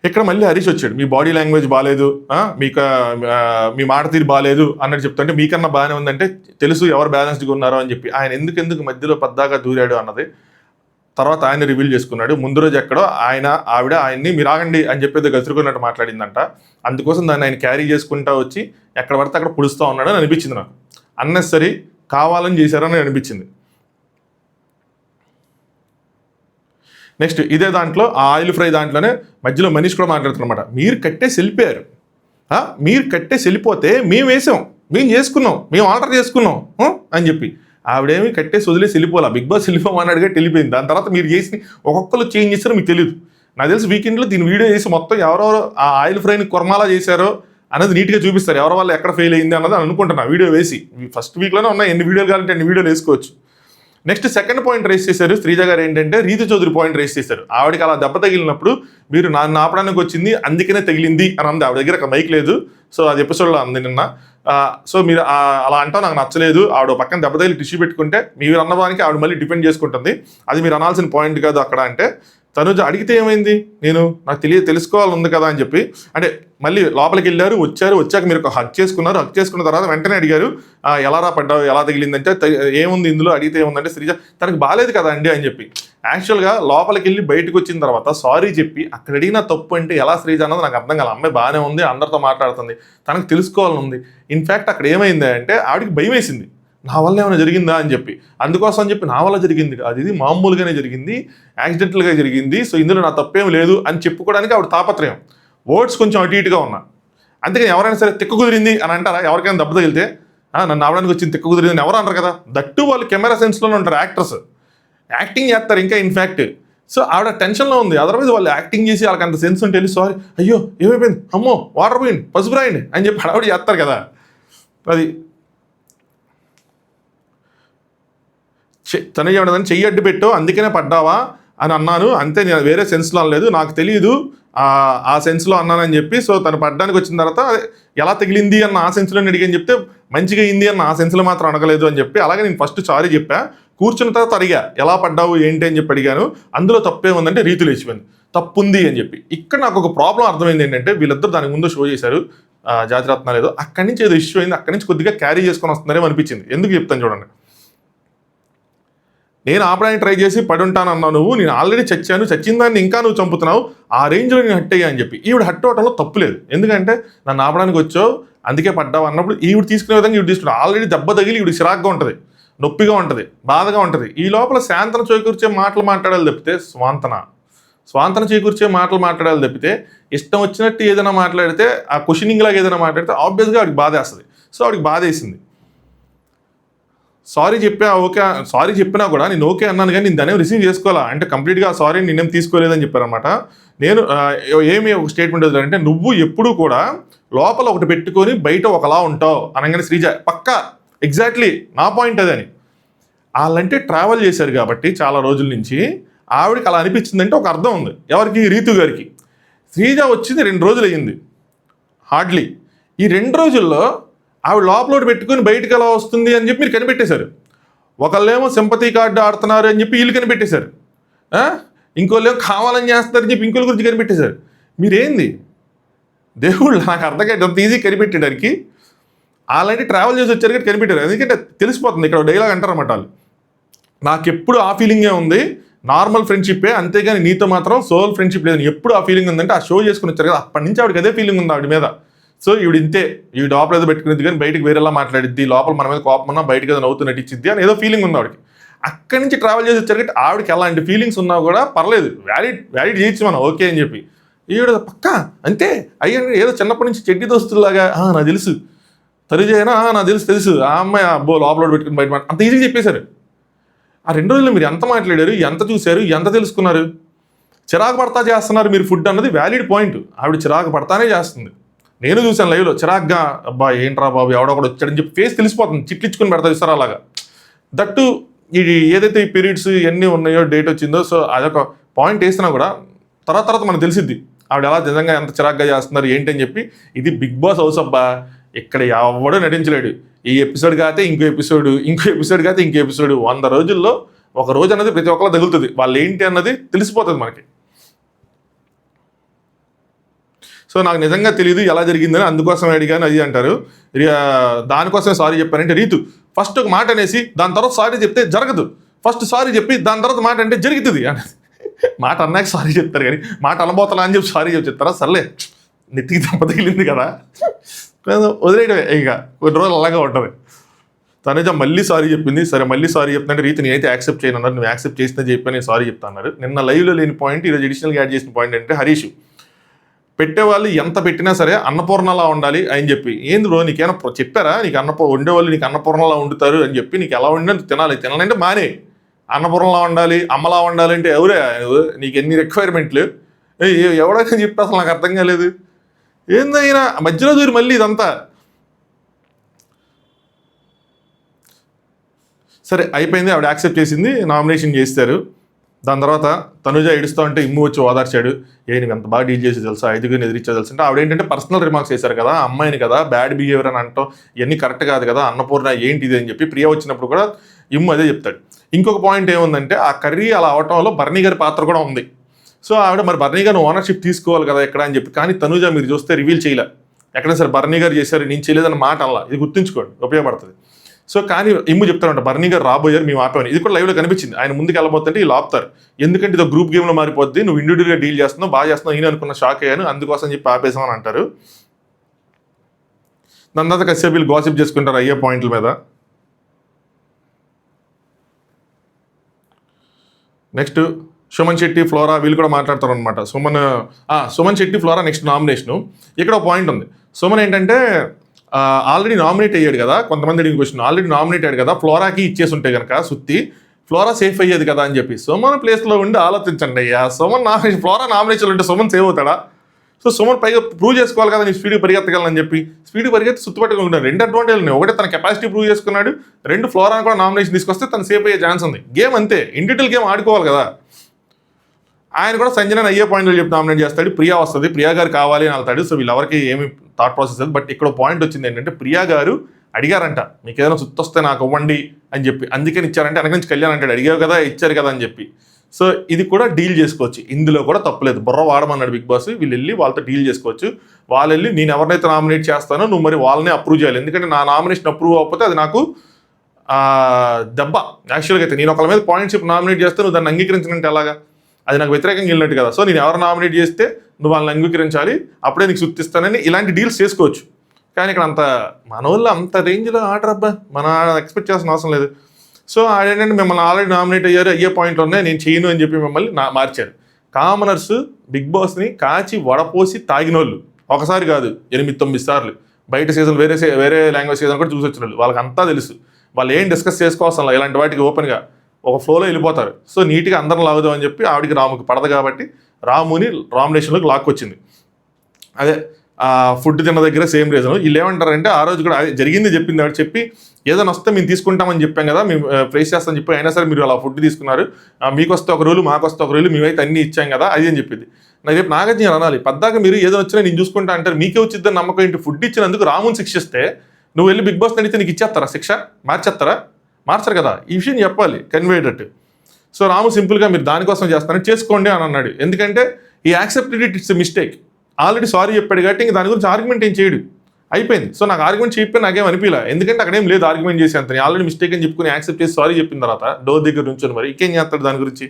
ఇక్కడ మళ్ళీ హరీష్ వచ్చాడు, మీ బాడీ లాంగ్వేజ్ బాగాలేదు, మీకు మీ మాట తీరు బాగాలేదు అన్నట్టు చెప్తుంటే, మీకన్నా బాగానే ఉందంటే తెలుసు ఎవరు బ్యాలెన్స్డ్గా ఉన్నారో అని చెప్పి ఆయన ఎందుకు మధ్యలో పద్దాగా దూరాడు అన్నది తర్వాత ఆయన రివీల్ చేసుకున్నాడు. ముందు రోజు ఎక్కడో ఆవిడ ఆయన్ని మీరు ఆగండి అని చెప్పేది గసురుకున్నట్టు మాట్లాడిందంట. అందుకోసం దాన్ని ఆయన క్యారీ చేసుకుంటా వచ్చి ఎక్కడ పడితే అక్కడ పుడుస్తూ ఉన్నాడు అని అనిపించింది నాకు. అన్నెసరీ కావాలని చేశారని అనిపించింది. నెక్స్ట్ ఇదే దాంట్లో ఆ ఆయిల్ ఫ్రై దాంట్లోనే మధ్యలో మనీష్ కూడా మాట్లాడుతున్నమాట, మీరు కట్టేసి వెళ్ళిపోయారు, మీరు కట్టేసి వెళ్ళిపోతే మేము వేసాం, మేము చేసుకున్నాం, మేము ఆర్డర్ చేసుకున్నాం అని చెప్పి ఆవిడేమి కట్టేసి వదిలేసి వెళ్ళిపోవాలి. బిగ్ బాస్ వెళ్ళిపోమన్నాడుగా వెళ్ళిపోయింది. దాని తర్వాత మీరు చేసి ఒక్కొక్కరు చేంజ్ చేస్తారో మీకు తెలియదు. నాకు తెలిసి వీకెండ్లో దీని వీడియో చేసి మొత్తం ఎవరెవరు ఆ ఆయిల్ ఫ్రైని కుర్మాలా చేశారో అనేది నీట్గా చూపిస్తారు, ఎవరి వల్ల ఎక్కడ ఫెయిల్ అయింది అన్నది అనుకుంటున్నా. వీడియో వేసి ఫస్ట్ వీక్లోనే ఉన్నాయి, ఎన్ని వీడియోలు కావాలంటే అన్ని వీడియోలు వేసుకోవచ్చు. నెక్స్ట్ సెకండ్ పాయింట్ రేస్ చేశారు శ్రీజ గారు, ఏంటంటే రీతు చౌదరి పాయింట్ రేస్ చేశారు. ఆవిడకి అలా దెబ్బ తగిలినప్పుడు మీరు నన్ను ఆపడానికి వచ్చింది అందుకనే తగిలింది అని అంది. ఆవిడ దగ్గర ఒక మైక్ లేదు, సో అది ఎపిసోడ్లో అంది నిన్న. సో మీరు అలా అంటా నాకు నచ్చలేదు, ఆవిడ పక్కన దెబ్బ తగిలి టిష్యూ పెట్టుకుంటే మీరు అన్నదానికి ఆవిడ మళ్ళీ డిపెండ్ చేసుకుంటుంది, అది మీరు అనాల్సిన పాయింట్ కాదు అక్కడ అంటే. తనుజ అడిగితే ఏమైంది, నాకు తెలుసుకోవాలి ఉంది కదా అని చెప్పి, అంటే మళ్ళీ లోపలికి వెళ్ళారు, వచ్చాక మీరు ఒక హక్ చేసుకున్నారు, హక్ చేసుకున్న తర్వాత వెంటనే అడిగారు ఎలా పడ్డావు, ఎలా తగిలిందంటే ఏముంది ఇందులో అడిగితే ఏముందంటే శ్రీజ తనకు బాగాలేదు కదా అండి అని చెప్పి. యాక్చువల్గా లోపలికి వెళ్ళి బయటకు వచ్చిన తర్వాత సారీ చెప్పి అక్కడ అడిగిన తప్పు అంటే ఎలా శ్రీజ అన్నది నాకు అర్థం కాదు. అమ్మాయి బాగానే ఉంది, అందరితో మాట్లాడుతుంది, తనకు తెలుసుకోవాలని ఉంది. ఇన్ఫ్యాక్ట్ అక్కడ ఏమైంది అంటే ఆవిడకి భయం వేసింది, నా వల్ల ఏమైనా జరిగిందా అని చెప్పి. అందుకోసం అని చెప్పి నా వల్ల జరిగింది కాదు, ఇది మామూలుగానే జరిగింది, యాక్సిడెంటల్గా జరిగింది, సో ఇందులో నా తప్పేం లేదు అని చెప్పుకోవడానికి ఆవిడ తాపత్రయం. వర్డ్స్ కొంచెం అటు ఇటుగా ఉన్నా. అందుకని ఎవరైనా సరే తిక్క కుదిరింది అని అంటారా, ఎవరికైనా దెబ్బ తగిలితే నన్ను ఆవడానికి వచ్చింది తిక్క కుదిరింది ఎవరు అంటారు కదా. దట్టు వాళ్ళు కెమెరా సెన్స్లోనే ఉంటారు, యాక్టర్స్ యాక్టింగ్ చేస్తారు ఇంకా ఇన్ఫ్యాక్ట్. సో ఆవిడ టెన్షన్లో ఉంది, అదర్వైజ్ వాళ్ళు యాక్టింగ్ చేసి వాళ్ళకి అంత సెన్స్ ఉంటే సారీ అయ్యో ఏమైపోయింది, అమ్మో వాటర్ పోయింది, పసుపు రాయండి అని చెప్పి ఆవిడ చేస్తారు కదా. అది తను ఏమన్నదని చెయ్యి అడ్డు పెట్టు అందుకనే పడ్డావా అని అన్నాను అంతే, నేను వేరే సెన్స్లో అనలేదు, నాకు తెలియదు ఆ సెన్స్లో అన్నానని చెప్పి. సో తను పడ్డానికి వచ్చిన తర్వాత ఎలా తగిలింది అన్న ఆ సెన్స్లో అడిగని చెప్తే మంచిగా అయింది అన్న ఆ సెన్స్లో మాత్రం అడగలేదు అని చెప్పి. అలాగే నేను ఫస్ట్ సారీ చెప్పా, కూర్చున్న తర్వాత అడిగా ఎలా పడ్డావు ఏంటి అని చెప్పి అడిగాను. అందులో తప్పేముందంటే రీతు లేచిపోయింది, తప్పుంది అని చెప్పి. ఇక్కడ నాకు ఒక ప్రాబ్లం అర్థమైంది ఏంటంటే, వీళ్ళిద్దరు దానికి ముందు షో చేశారు జాతిరత్నాలు ఏదో, అక్కడి నుంచి ఏదో ఇష్యూ అయింది, అక్కడి నుంచి కొద్దిగా క్యారీ చేసుకొని వస్తున్నారేమో అనిపించింది. ఎందుకు చెప్తాను చూడండి. నేను ఆపడానికి ట్రై చేసి పడుంటానన్నావు నువ్వు, నేను ఆల్రెడీ చచ్చిన దాన్ని ఇంకా నువ్వు చంపుతున్నావు, ఆ రేంజ్లో నేను హట్ అయ్యా అని చెప్పి. ఈవిడ హట్ అవటంలో తప్పు లేదు, ఎందుకంటే నన్ను ఆపడానికి వచ్చావు అందుకే పడ్డావు అన్నప్పుడు ఈవిడ తీసుకునే విధంగా ఈవిడ తీసుకున్నావు. ఆల్రెడీ దెబ్బ తగిలి ఈవిడ చిరాగ్గా ఉంటుంది, నొప్పిగా ఉంటుంది, బాధగా ఉంటుంది. ఈ లోపల శాంతన చేకూర్చే మాటలు మాట్లాడాలి తప్పితే స్వాంతన చేకూర్చే మాటలు మాట్లాడాలి తప్పితే ఇష్టం వచ్చినట్టు ఏదైనా మాట్లాడితే, ఆ క్వశ్చనింగ్ లాగా ఏదైనా మాట్లాడితే ఆబ్వియస్గా ఆవిడకి బాధ వేస్తుంది. సో ఆవిడకి బాధ వేసింది. సారీ చెప్పినా కూడా నేను ఓకే అన్నాను, కానీ నేను దాన్ని రిసీవ్ చేసుకోవాలా అంటే కంప్లీట్గా సారీ నేనేం తీసుకోలేదని చెప్పారనమాట. నేను ఏమి ఒక స్టేట్మెంట్ వదిలేదంటే, నువ్వు ఎప్పుడూ కూడా లోపల ఒకటి పెట్టుకొని బయట ఒకలా ఉంటావు అనగానే శ్రీజ పక్కా ఎగ్జాక్ట్లీ నా పాయింట్ అదని. వాళ్ళంటే ట్రావెల్ చేశారు కాబట్టి చాలా రోజుల నుంచి ఆవిడకి అలా అనిపించిందంటే ఒక అర్థం ఉంది. ఎవరికి? రీతు గారికి. శ్రీజ వచ్చింది 2 రోజులు అయ్యింది హార్డ్లీ. ఈ 2 రోజుల్లో ఆవిడ లోపల పెట్టుకుని బయటకు ఎలా వస్తుంది అని చెప్పి మీరు కనిపెట్టేశారు. ఒకళ్ళేమో సింపతి కార్డు ఆడుతున్నారు అని చెప్పి వీళ్ళు కనిపెట్టేశారు, ఇంకోళ్ళేమో కావాలని చేస్తారని చెప్పి ఇంకోళ్ళ గురించి కనిపెట్టేశారు. మీరేంది దేవుళ్ళు? నాకు అర్థం కాదు, అంత ఈజీ కనిపెట్టడానికి. అలాంటి ట్రావెల్ చేసి వచ్చారు కాబట్టి కనిపెట్టారు. ఎందుకంటే తెలిసిపోతుంది. ఇక్కడ డైలాగ్ అంటారన్నమాట వాళ్ళు, నాకు ఎప్పుడు ఆ ఫీలింగే ఉంది, నార్మల్ ఫ్రెండ్షిప్పే, అంతేగాని నీతో మాత్రం సోల్ ఫ్రెండ్షిప్ లేదు. ఎప్పుడు ఆ ఫీలింగ్ ఉందంటే ఆ షో చేసుకుని వచ్చారు కదా, అప్పటి నుంచి ఆవిడకి అదే ఫీలింగ్ ఉంది ఆవిడ మీద. సో ఈవిడ ఇంతే, ఈ లోపల ఏదో పెట్టుకునేది కానీ బయటకు వేరేలా మాట్లాడిద్ది, లోపల మన మీద కోపం ఉన్నా బయటకు ఏదో నవ్వుతూ నటించిద్ది అని ఏదో ఫీలింగ్ ఉంది ఆవిడకి. అక్కడి నుంచి ట్రావెల్ చేసి వచ్చారు కాబట్టి ఆవిడకి అలాంటి ఫీలింగ్స్ ఉన్నా కూడా పర్లేదు, వ్యాలిడ్ చేయొచ్చు మనం, ఓకే అని చెప్పి. ఈవిడ పక్కా అంతే అయ్యండి, ఏదో చిన్నప్పటి నుంచి చెడ్డి దోస్తులాగా నాకు తెలుసు, తరుజైనా నాకు తెలుసు ఆ అమ్మాయి అబ్బో లోపల పెట్టుకుని బయట అంత ఈజీగా చెప్పేశారు. ఆ 2 రోజుల్లో మీరు ఎంత మాట్లాడారు, ఎంత చూశారు, ఎంత తెలుసుకున్నారు? చిరాకు పడతా చేస్తున్నారు మీరు ఫుడ్ అన్నది వ్యాలిడ్ పాయింట్. ఆవిడ చిరాకు పడతానే చేస్తుంది. నేను చూశాను లైవ్లో, చిరాగ్గా అబ్బా ఏంట్రా బాబు ఎవడొకడు వచ్చాడని చెప్పి ఫేస్ తెలిసిపోతుంది, చిట్లించుకుని పెడతా చూస్తారు అలాగా. దట్టు ఇది ఏదైతే ఈ పీరియడ్స్ ఇవన్నీ ఉన్నాయో, డేట్ వచ్చిందో, సో అదొక పాయింట్ వేసినా కూడా తర్వాత మనకు తెలిసిద్ది ఆవిడ ఎలా నిజంగా ఎంత చిరాగ్గా చేస్తున్నారు ఏంటి అని చెప్పి. ఇది బిగ్ బాస్ హౌస్ అబ్బా, ఇక్కడ ఎవడో నటించలేడు. ఈ ఎపిసోడ్ కాతే ఇంకో ఎపిసోడ్ కాతే ఇంకో ఎపిసోడ్, 100 రోజుల్లో ఒక రోజు అన్నది ప్రతి ఒక్కరు తగులుతుంది. వాళ్ళు ఏంటి అన్నది తెలిసిపోతుంది మనకి. సో నాకు నిజంగా తెలియదు ఎలా జరిగిందని, అందుకోసం అడిగాను అది అంటారు. దానికోసమే సారీ చెప్పానంటే, రీతు ఫస్ట్ ఒక మాట అనేసి దాని తర్వాత సారీ చెప్తే జరగదు, ఫస్ట్ సారీ చెప్పి దాని తర్వాత మాట అంటే జరుగుతుంది అనేది. మాట అన్నాక సారీ చెప్తారు కానీ మాట అనబోతలా అని చెప్పి సారీ చెప్పి చెప్తారా? సర్లే నెత్తికి దెబ్బ తగిలింది కదా వదిలేయడమే, ఇక కొన్ని రోజులు అలాగే ఉంటుంది. తనుజ మళ్ళీ సారీ చెప్పింది. సరే మళ్ళీ సారీ చెప్తుంటే రీతి నేనైతే యాక్సెప్ట్ చేయను అన్నారు. నువ్వు యాక్సెప్ట్ చేసినా చెప్పి నేను సారీ చెప్తా అన్నారు. నిన్న లైవ్లో లేని పాయింట్ ఈరోజు అడిషనల్గా యాడ్ చేసిన పాయింట్ అంటే, హరీష్ పెట్టేవాళ్ళు ఎంత పెట్టినా సరే అన్నపూర్ణలా ఉండాలి అని చెప్పి. ఏంది బ్రో నీకేమైనా చెప్పారా? నీకు వండేవాళ్ళు నీకు అన్నపూర్ణలా వండుతారు అని చెప్పి, నీకు ఎలా వండినా తినాలి, తినాలంటే మానే. అన్నపూర్ణలా ఉండాలి, అమ్మలా ఉండాలి అంటే ఎవరే నీకు ఎన్ని రిక్వైర్మెంట్లు? ఎవడైనా చెప్పి అసలు నాకు అర్థం కాలేదు. ఏందైనా మధ్యలో దూరి మళ్ళీ ఇదంతా. సరే అయిపోయింది, ఆవిడ యాక్సెప్ట్ చేసింది, నామినేషన్ చేస్తారు. దాని తర్వాత తనుజ ఏడుస్తూ ఉంటే ఇమ్ము వచ్చి ఓదార్చాడు. నువ్వు ఎంత బాగా డీల్ చేసి తెలుసా, 5గురిని ఎదిరించా తెలుసు అంటే. ఆవిడ ఏంటంటే పర్సనల్ రిమార్క్స్ చేశారు కదా, అమ్మాయిని కదా, బ్యాడ్ బిహేవియర్ అని అంటాం, ఇవన్నీ కరెక్ట్ కాదు కదా, అన్నపూర్ణ ఏంటిది అని చెప్పి. ప్రియా వచ్చినప్పుడు కూడా ఇమ్ము అదే చెప్తాడు. ఇంకొక పాయింట్ ఏముందంటే, ఆ కర్రీ అలా అవటంలో బర్నీ గారి పాత్ర కూడా ఉంది. సో ఆవిడ మరి బర్నీ గారిని ఓనర్షిప్ తీసుకోవాలి కదా ఎక్కడ అని చెప్పి. కానీ తనుజ మీరు చూస్తే రివీల్ చేయలే, ఎక్కడైనా సరే బర్నీ గారు చేశారు నేను చేయలేదన్న మాట అలా. ఇది గుర్తుంచుకోండి, ఉపయోగపడుతుంది. సో కానీ ఇమ్ము చెప్తారంట బర్నీ గారు రాబోయారు మేము ఆపామని. ఇది కూడా లైవ్లో కనిపించింది. ఆయన ముందుకు వెళ్ళబోతుంటే వీళ్ళు ఆపుతారు. ఎందుకంటే ఇది గ్రూప్ గేమ్లో మారిపోద్ది, నువ్వు ఇండివిజువల్గా డీల్ చేస్తున్నావు, బాగా చేస్తున్నావు, నేను అనుకున్న షాక్ అయ్యాను, అందుకోసం చెప్పి ఆపేసామని అంటారు. దాని తర్వాత కాసేపు వీళ్ళు గాసిప్ చేసుకుంటారు అయ్యే పాయింట్ల మీద. నెక్స్ట్ సుమన్ శెట్టి, ఫ్లోరా వీళ్ళు కూడా మాట్లాడతారు అనమాట. Suman Shetty, flora next nomination. ఇక్కడ ఒక పాయింట్ ఉంది. సుమన్ ఏంటంటే ఆల్రెడీ నామినేట్ అయ్యాడు కదా, కొంతమంది అడిగిన క్వశ్చన్, ఆల్రెడీ నామినేట్ అయ్యాడు కదా, ఫ్లోరాకి ఇచ్చేసి ఉంటే కనుక సుత్తి ఫ్లోరా సేఫ్ అయ్యేది కదా అని చెప్పి. సుమన్ ప్లేస్లో ఉండి ఆలోచించండి అయ్యా. ఫ్లోరా నామినేషన్ ఉంటే సుమన్ సేవ్ అవుతాడా? సో సుమన్ పైగా ప్రూవ్ చేసుకోవాలి కదా, నీ స్పీడ్ పరిగెత్తగలని చెప్పి. స్పీడ్ పరిగెత్తి సుత్తుపట్టుకుంటున్నాడు. 2 అడ్వాంటేజ్ ఉన్నాయి. ఒకటి తన కెపాసిటీ ప్రూవ్ చేసుకున్నాడు, 2 ఫ్లోరాని కూడా నామినేషన్ తీసుకొస్తే తను సేఫ్ అయ్యే ఛాన్స్ ఉంది. గేమ్ అంతే, ఇండివిజువల్ గేమ్ ఆడుకోవాలి కదా. ఆయన కూడా సంజయ్ అయ్యే పాయింట్లు చెప్పి నామినేట్ చేస్తాడు. ప్రియా వస్తుంది, ప్రియా గారు కావాలి అని వెళ్తాడు. సో వీళ్ళెవరికి ఏమి థాట్ ప్రాసెస్ లేదు. బట్ ఇక్కడ పాయింట్ వచ్చింది ఏంటంటే, ప్రియా గారు అడిగారంట మీకు ఏదైనా సుత్తొస్తే నాకు ఇవ్వండి అని చెప్పి, అందుకని ఇచ్చారంటే వెనక నుంచి కళ్యాణ్ అంటాడు అడిగావు కదా ఇచ్చారు కదా అని చెప్పి. సో ఇది కూడా డీల్ చేసుకోవచ్చు, ఇందులో కూడా తప్పలేదు. బుర్ర వాడమన్నాడు బిగ్ బాస్. వీళ్ళు వెళ్ళి వాళ్ళతో డీల్ చేసుకోవచ్చు. వాళ్ళు వెళ్ళి నేను ఎవరినైతే నామినేట్ చేస్తానో నువ్వు మరి వాళ్ళనే అప్రూవ్ చేయాలి, ఎందుకంటే నా నామినేషన్ అప్రూవ్ అవ్వకపోతే అది నాకు దెబ్బ. యాక్చువల్గా అయితే నేను ఒకళ్ళ మీద పాయింట్స్ చెప్పి నామినేట్ చేస్తే నువ్వు దాన్ని అంగీకరించినంటే ఎలాగా, అది నాకు వ్యతిరేకంగా వెళ్ళినట్టు కదా. సో నేను ఎవరు నామినేట్ చేస్తే నువ్వు వాళ్ళని అంగీకరించాలి, అప్పుడే నీకు సుత్తిస్తానని ఇలాంటి డీల్స్ చేసుకోవచ్చు. కానీ ఇక్కడ అంత మన వాళ్ళు అంత రేంజ్లో ఆర్డర్ అబ్బా మన ఎక్స్పెక్ట్ చేయాల్సిన అవసరం లేదు. సో ఏంటంటే మిమ్మల్ని ఆల్రెడీ నామినేట్ అయ్యారు, అయ్యే పాయింట్లు ఉన్నాయి, నేను చేయను అని చెప్పి మిమ్మల్ని మార్చారు. కామనర్స్ బిగ్ బాస్ని కాచి వడపోసి తాగిన వాళ్ళు ఒకసారి కాదు 8-9 సార్లు. బయట సీజన్ వేరే లాంగ్వేజ్ సీజన్ కూడా చూసి వచ్చిన వాళ్ళు, వాళ్ళకి అంతా తెలుసు. వాళ్ళు ఏం డిస్కస్ చేసుకోవాల్సిన ఇలాంటి వాటికి ఓపెన్గా ఒక ఫ్లోలో వెళ్ళిపోతారు. సో నీట్గా అందరం లాగుదాం అని చెప్పి ఆవిడికి రాముకి పడదు కాబట్టి రాముని నామినేషన్లోకి లాక్కొచ్చింది. అదే ఫుడ్ తిన్న దగ్గర సేమ్ రీజన్. వీళ్ళు ఏమంటారంటే ఆ రోజు కూడా జరిగింది చెప్పింది ఆవిడ చెప్పి ఏదైనా వస్తే మేము తీసుకుంటామని చెప్పాం కదా, మేము ప్రైస్ చేస్తామని చెప్పి అయినా సరే మీరు అలా ఫుడ్ తీసుకున్నారు, మీకు వస్తే ఒక రూలు మాకు వస్తే ఒక రూలు, మేమైతే అన్ని ఇచ్చాం కదా అది అని చెప్పింది. నాకు రేపు నాగార్జున అనాలి, పద్దాక మీరు ఏదో వచ్చినా నేను చూసుకుంటా అంటారు, మీకే వచ్చిద్దని నమ్మకం ఏంటి? ఫుడ్ ఇచ్చినందుకు రాముని శిక్షిస్తే నువ్వు వెళ్ళి బిగ్ బాస్ అడిగితే నీకు ఇచ్చేస్తారా శిక్ష? మార్చేస్తారా? మార్చరు కదా. ఈ విషయం చెప్పాలి కన్వేటట్టు. సో రాము సింపుల్గా మీరు దానికోసం చేస్తారని చేసుకోండి అని అన్నాడు. ఎందుకంటే ఈ accepted it's mistake, already sorry చెప్పాడు కాబట్టి ఇంక దాని గురించి ఆర్గ్యుమెంట్ ఏం చేయడు, అయిపోయింది. సో నాకు ఆర్గ్యుమెంట్ చెప్పి నాకేం అనిపించలే, ఎందుకంటే అక్కడేం లేదు ఆర్గ్యుమెంట్ చేసి అంత, ఆల్రెడీ మిస్టేక్ అని చెప్పుకుని యాక్సెప్ట్ చేసి సారీ చెప్పిన తర్వాత డోర్ దగ్గర నుంచి మరి ఇంకేం చేస్తాడు దాని గురించి.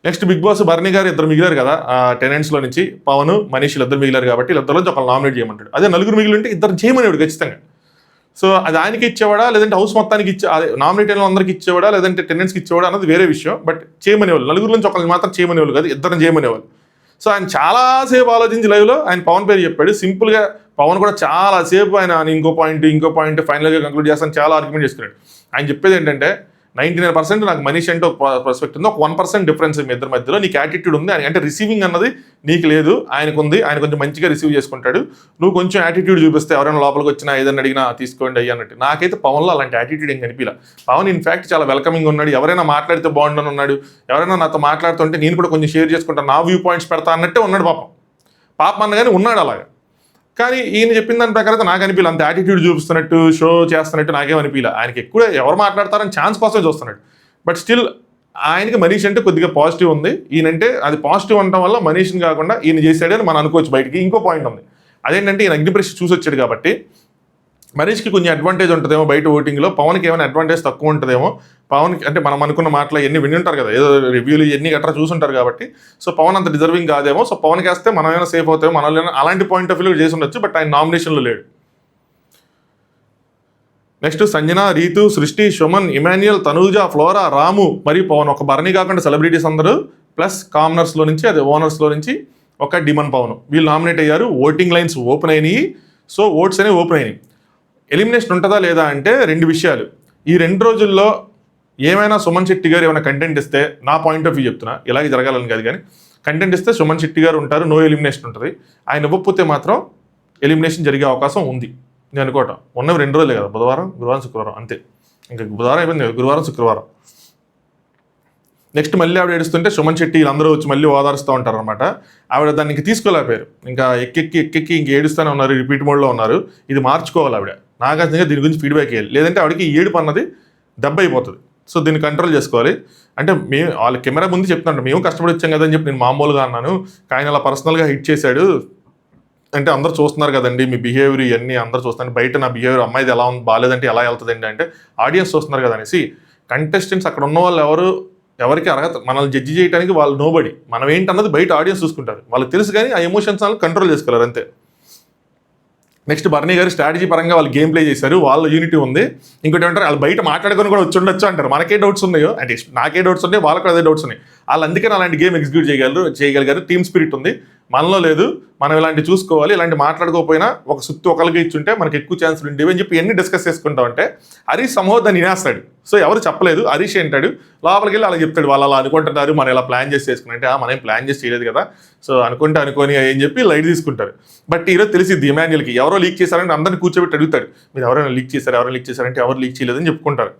Next big boss Bharani garu ఇద్దరు మిగిలారు కదా టెనెంట్స్లో నుంచి, పవన్ మనీషులు ఇద్దరు మిగిలారు కాబట్టి ఇద్దరు నుంచి ఒకళ్ళు నామినేట్ చేయమంటాడు. అదే నలుగురు మిగిలి ఉంటే ఇద్దరు చేయమనేవాడు ఖచ్చితంగా. సో అది ఆయనకి ఇచ్చేవాడా లేదంటే హౌస్ మొత్తానికి అదే నామినేట్ అయిన అందరికి ఇచ్చేవాడా లేదంటే టెనెంట్స్కి ఇచ్చేవాడా అన్నది వేరే విషయం. బట్ చేయమనేవాళ్ళు, నలుగురు నుంచి ఒకరిని మాత్రం చేయమనేవాళ్ళు కాదు, ఇద్దరు చేయమనేవాళ్ళు. సో ఆయన చాలాసేపు ఆలోచించి లైవ్లో ఆయన పవన్ పేరు చెప్పాడు. సింపుల్గా పవన్ కూడా చాలాసేపు ఆయన ఇంకో పాయింట్ ఫైనల్గా కంక్లూడ్ చేస్తాను చాలా ఆర్గ్యుమెంట్ చేసుకున్నాడు. ఆయన చెప్పేది ఏంటంటే 99% నాకు మనీష్ అంటే ఒక పర్స్పెక్ట్ ఉంది, ఒక 1% డిఫరెన్స్ మీ ఇద్దరి మధ్యలో, నీకు యాటిట్యూడ్ ఉంది అంటే రిసీవింగ్ అన్నది నీకు లేదు, ఆయనకు ఉంది, ఆయన కొంచెం మంచిగా రిసీవ్ చేసుకుంటాడు, నువ్వు కొంచెం యాటిట్యూడ్ చూపిస్తే ఎవరైనా లోపలికి వచ్చినా ఏదైనా అడిగినా తీసుకోండి అయ్యి అన్నట్టు. నాకైతే పవన్లో అలాంటి యాటిట్యూడ్ ఏం కనిపించలే. పవన్ ఇన్ఫాక్ట్ చాలా వెల్కమింగ్ ఉన్నాడు, ఎవరైనా మాట్లాడితే బాగుండని ఉన్నాడు, ఎవరైనా నాతో మాట్లాడుతుంటే నేను కూడా కొంచెం షేర్ చేసుకుంటాను, నా వ్యూ పాయింట్స్ పెడతా అన్నట్టే ఉన్నాడు. పాపం అన్నగానే ఉన్నాడు అలాగా. కానీ ఈయన చెప్పిన దాని ప్రకారం నాకు అనిపించలే అంత యాటిట్యూడ్ చూపిస్తున్నట్టు, షో చేస్తున్నట్టు నాకేం అనిపించలే. ఆయనకి ఎక్కువ ఎవరు మాట్లాడతారని ఛాన్స్ కోసమే చూస్తున్నాడు. బట్ స్టిల్ ఆయనకి మనీష్ అంటే కొద్దిగా పాజిటివ్ ఉంది, ఈయనంటే అది పాజిటివ్ ఉండటం వల్ల మనీష్ని కాకుండా ఈయన చేశాడని మనం అనుకోవచ్చు. బయటికి ఇంకో పాయింట్ ఉంది, అదేంటంటే ఈయన అగ్నిప్రష్ చూసి వచ్చాడు కాబట్టి మనీష్కి కొంచెం అడ్వాంటేజ్ ఉంటుందేమో బయట ఓటింగ్లో, పవన్కి ఏమైనా అడ్వాంటేజ్ తక్కువ ఉంటుందేమో. పవన్కి అంటే మనం అనుకున్న మాటలు ఎన్ని విని ఉంటారు కదా, ఏదో రివ్యూలు ఎన్ని గట్రా చూసుంటారు కాబట్టి, సో పవన్ అంత డిజర్వింగ్ కాదేమో, సో పవన్కి వేస్తే మనమైనా సేఫ్ అవుతామో, మనల్ని అలాంటి పాయింట్ ఆఫ్ వ్యూలో చేసి ఉండొచ్చు. బట్ ఆయన నామినేషన్లో లేడు. నెక్స్ట్ సంజన, రీతు, సృష్టి, సుమన్, ఇమాన్యుయల్, తనూజ, ఫ్లోరా, రాము మరియు పవన్, ఒక భరణి కాకుండా సెలబ్రిటీస్ అందరూ ప్లస్ కామనర్స్లో నుంచి అదే ఓనర్స్లో నుంచి ఒక డిమన్ పవన్, వీళ్ళు నామినేట్ అయ్యారు. ఓటింగ్ లైన్స్ ఓపెన్ అయినాయి, సో ఓట్స్ అనేవి ఓపెన్ అయినాయి. ఎలిమినేషన్ ఉంటుందా లేదా అంటే రెండు విషయాలు. ఈ 2 రోజుల్లో ఏమైనా సుమన్ శెట్టి గారు ఏమైనా కంటెంట్ ఇస్తే, నా పాయింట్ ఆఫ్ వ్యూ చెప్తున్నా, ఇలాగే జరగాలని కాదు కానీ కంటెంట్ ఇస్తే సుమన్ శెట్టి గారు ఉంటారు, నో ఎలిమినేషన్ ఉంటుంది. ఆయన ఇవ్వకపోతే మాత్రం ఎలిమినేషన్ జరిగే అవకాశం ఉంది నేను అనుకోవటం. ఉన్నవి 2 రోజులే కదా, బుధవారం, గురువారం, శుక్రవారం, అంతే. ఇంకా బుధవారం అయిపోయింది, గురువారం, శుక్రవారం. నెక్స్ట్ మళ్ళీ ఆవిడ ఏడుస్తుంటే సుమన్ శెట్టి వీళ్ళందరూ వచ్చి మళ్ళీ ఓదారుస్తూ ఉంటారు అనమాట. ఆవిడ దాన్ని ఇంక తీసుకోలేకపోయారు, ఇంకా ఎక్కెక్కి ఇంక ఏడుస్తూనే ఉన్నారు, రిపీట్ మోడ్లో ఉన్నారు. ఇది మార్చుకోవాలి ఆవిడ, నాగార్జున దీని గురించి ఫీడ్బ్యాక్ ఇవ్వాలి, లేదంటే ఆవిడకి ఏడుపు అన్నది దెబ్బ అయిపోతుంది. సో దీన్ని కంట్రోల్ చేసుకోవాలి. అంటే మేము వాళ్ళ కెమెరా ముందు చెప్తున్నాను, మేము కష్టపడి వచ్చాం కదా అని చెప్పి నేను మామూలుగా అన్నాను, ఆయన అలా పర్సనల్గా హిట్ చేశాడు అంటే అందరూ చూస్తున్నారు కదండి మీ బిహేవియర్, ఇవన్నీ అందరూ చూస్తున్నారు, బయట నా బిహేవియర్ అమ్మాయిది ఎలా ఉంది బాగాలేదంటే ఎలా వెళ్తుందండి అంటే ఆడియన్స్ చూస్తున్నారు కదా అనేసి. కంటెస్టెంట్స్ అక్కడ ఉన్న వాళ్ళు ఎవరికి అర్హత, మనల్ని జడ్జి చేయడానికి వాళ్ళు నోబడి, మనం ఏంటన్నది బయట ఆడియన్స్ చూసుకుంటారు, వాళ్ళకి తెలుసు కానీ ఆ ఎమోషన్స్ వాళ్ళు కంట్రోల్ చేసుకోలేరు అంతే. నెక్స్ట్ భరణి గారు స్ట్రాటజీ పరంగా వాళ్ళు గేమ్ ప్లే చేశారు, వాళ్ళ యూనిటీ ఉంది. ఇంకోటి ఏమంటారు, వాళ్ళు బయట మాట్లాడుకొని కూడా వచ్చి ఉండొచ్చు అంటారు, మనకే డౌట్స్ ఉన్నాయో అంటే నాకే డౌట్స్ ఉన్నాయి, వాళ్ళకి అదే డౌట్స్ ఉన్నాయి. వాళ్ళు అందుకని అలాంటి గేమ్ ఎగ్జిక్యూట్ చేయగలిగారు. టీమ్ స్పిరిట్ ఉంది, మనలో లేదు. మనం ఇలాంటి చూసుకోవాలి, ఇలాంటి మాట్లాడుకోకపోయినా ఒక సుత్తు ఒకరికి ఇచ్చుంటే మనకి ఎక్కువ ఛాన్సులు ఉండేవి అని చెప్పి ఎన్ని డిస్కస్ చేసుకుంటామంటే హరీష్ సమూహ దాన్ని వినేస్తాడు. సో ఎవరు చెప్పలేదు, హరీష్ ఏంటాడు లోపలికి వెళ్ళి అలా చెప్తాడు, వాళ్ళు అలా అనుకుంటున్నారు, మనం ఇలా ప్లాన్ చేసి చేసుకున్నట్టే, మనం ప్లాన్ చేసి చేయలేదు కదా, సో అనుకొని అని చెప్పి లైట్ తీసుకుంటారు. బట్ ఈరోజు తెలిసింది ఇమాన్యుయల్కి ఎవరో లీక్ చేశారంటే అందరిని కూర్చోబెట్టి అడుగుతాడు, మీరు ఎవరైనా లీక్ చేశారంటే ఎవరు లీక్ చేయలేదని చెప్పుకుంటారు.